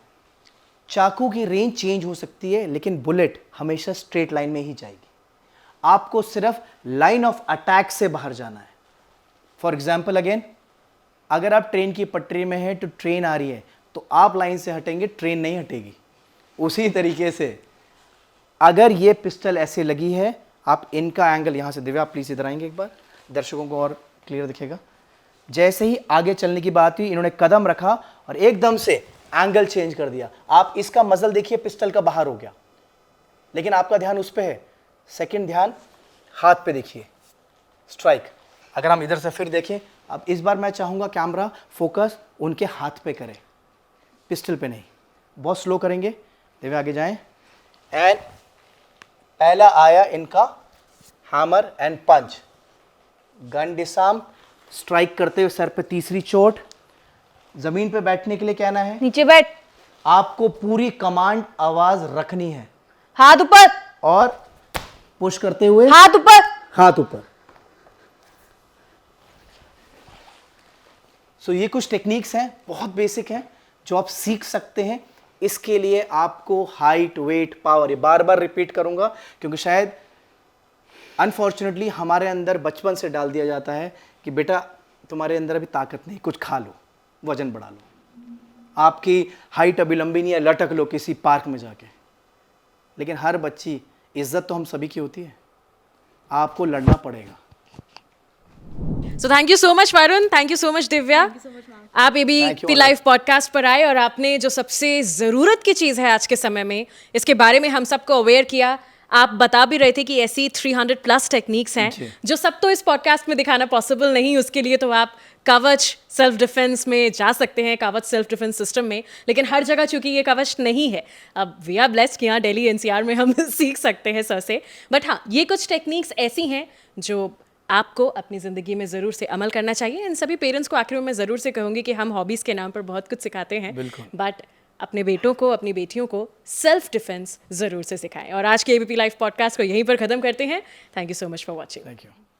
चाकू की रेंज चेंज हो सकती है, लेकिन बुलेट हमेशा स्ट्रेट लाइन में ही जाएगी। आपको सिर्फ लाइन ऑफ अटैक से बाहर जाना है। फॉर एग्जाम्पल अगेन, अगर आप ट्रेन की पटरी में हैं तो ट्रेन आ रही है तो आप लाइन से हटेंगे, ट्रेन नहीं हटेगी। उसी तरीके से अगर ये पिस्टल ऐसे लगी है, आप इनका एंगल यहाँ से, दिव्या प्लीज इधर आएंगे एक बार, दर्शकों को और क्लियर दिखेगा। जैसे ही आगे चलने की बात हुई, इन्होंने कदम रखा और एकदम से एंगल चेंज कर दिया। आप इसका मजल देखिए, पिस्टल का बाहर हो गया, लेकिन आपका ध्यान उस पे है। सेकंड ध्यान हाथ पे देखिए, स्ट्राइक। अगर हम इधर से फिर देखें, अब इस बार मैं चाहूंगा कैमरा फोकस उनके हाथ पे करे, पिस्टल पे नहीं। बहुत स्लो करेंगे, दिव्या आगे जाएं। एंड पहला आया इनका hammer and punch, gun disarm, strike करते हुए सर पे तीसरी चोट। जमीन पे बैठने के लिए कहना है, नीचे बैठ, आपको पूरी कमांड आवाज रखनी है, हाथ ऊपर, और पुश करते हुए हाथ ऊपर। हाथ ऊपर। सो ये कुछ टेक्निक्स हैं, बहुत बेसिक हैं, जो आप सीख सकते हैं। इसके लिए आपको हाइट, वेट, पावर, ये बार बार रिपीट करूंगा क्योंकि शायद अनफॉर्चुनेटली हमारे अंदर बचपन से डाल दिया जाता है कि बेटा तुम्हारे अंदर अभी ताकत नहीं, कुछ खा लो, वजन बढ़ा लो, आपकी हाइट अभी लंबी नहीं है, लटक लो किसी पार्क में जाके। लेकिन हर बच्ची, इज्जत तो हम सभी की होती है, आपको लड़ना पड़ेगा। So thank you so much Varun, thank you so much Divya. आप ये भी Thank you, P live podcast पर आए और आपने जो सबसे ज़रूरत की चीज़ है आज के समय में, इसके बारे में हम सबको अवेयर किया। आप बता भी रहे थे कि ऐसी 300 प्लस टेक्निक्स हैं जी। जो सब तो इस पॉडकास्ट में दिखाना पॉसिबल नहीं, उसके लिए तो आप कवच सेल्फ डिफेंस में जा सकते हैं, कवच सेल्फ डिफेंस सिस्टम में। लेकिन हर जगह चूंकि ये कवच नहीं है, अब वी आर ब्लेस्ड कि यहाँ दिल्ली एनसीआर में हम सीख सकते हैं सर से। बट हाँ, ये कुछ टेक्निक्स ऐसी हैं जो आपको अपनी ज़िंदगी में ज़रूर से अमल करना चाहिए। इन सभी पेरेंट्स को आखिर में मैं ज़रूर से कहूँगी कि हम हॉबीज़ के नाम पर बहुत कुछ सिखाते हैं, बट अपने बेटों को, अपनी बेटियों को सेल्फ डिफेंस ज़रूर से सिखाएं। और आज के एबीपी लाइव पॉडकास्ट को यहीं पर ख़त्म करते हैं। Thank you so much for watching. Thank you.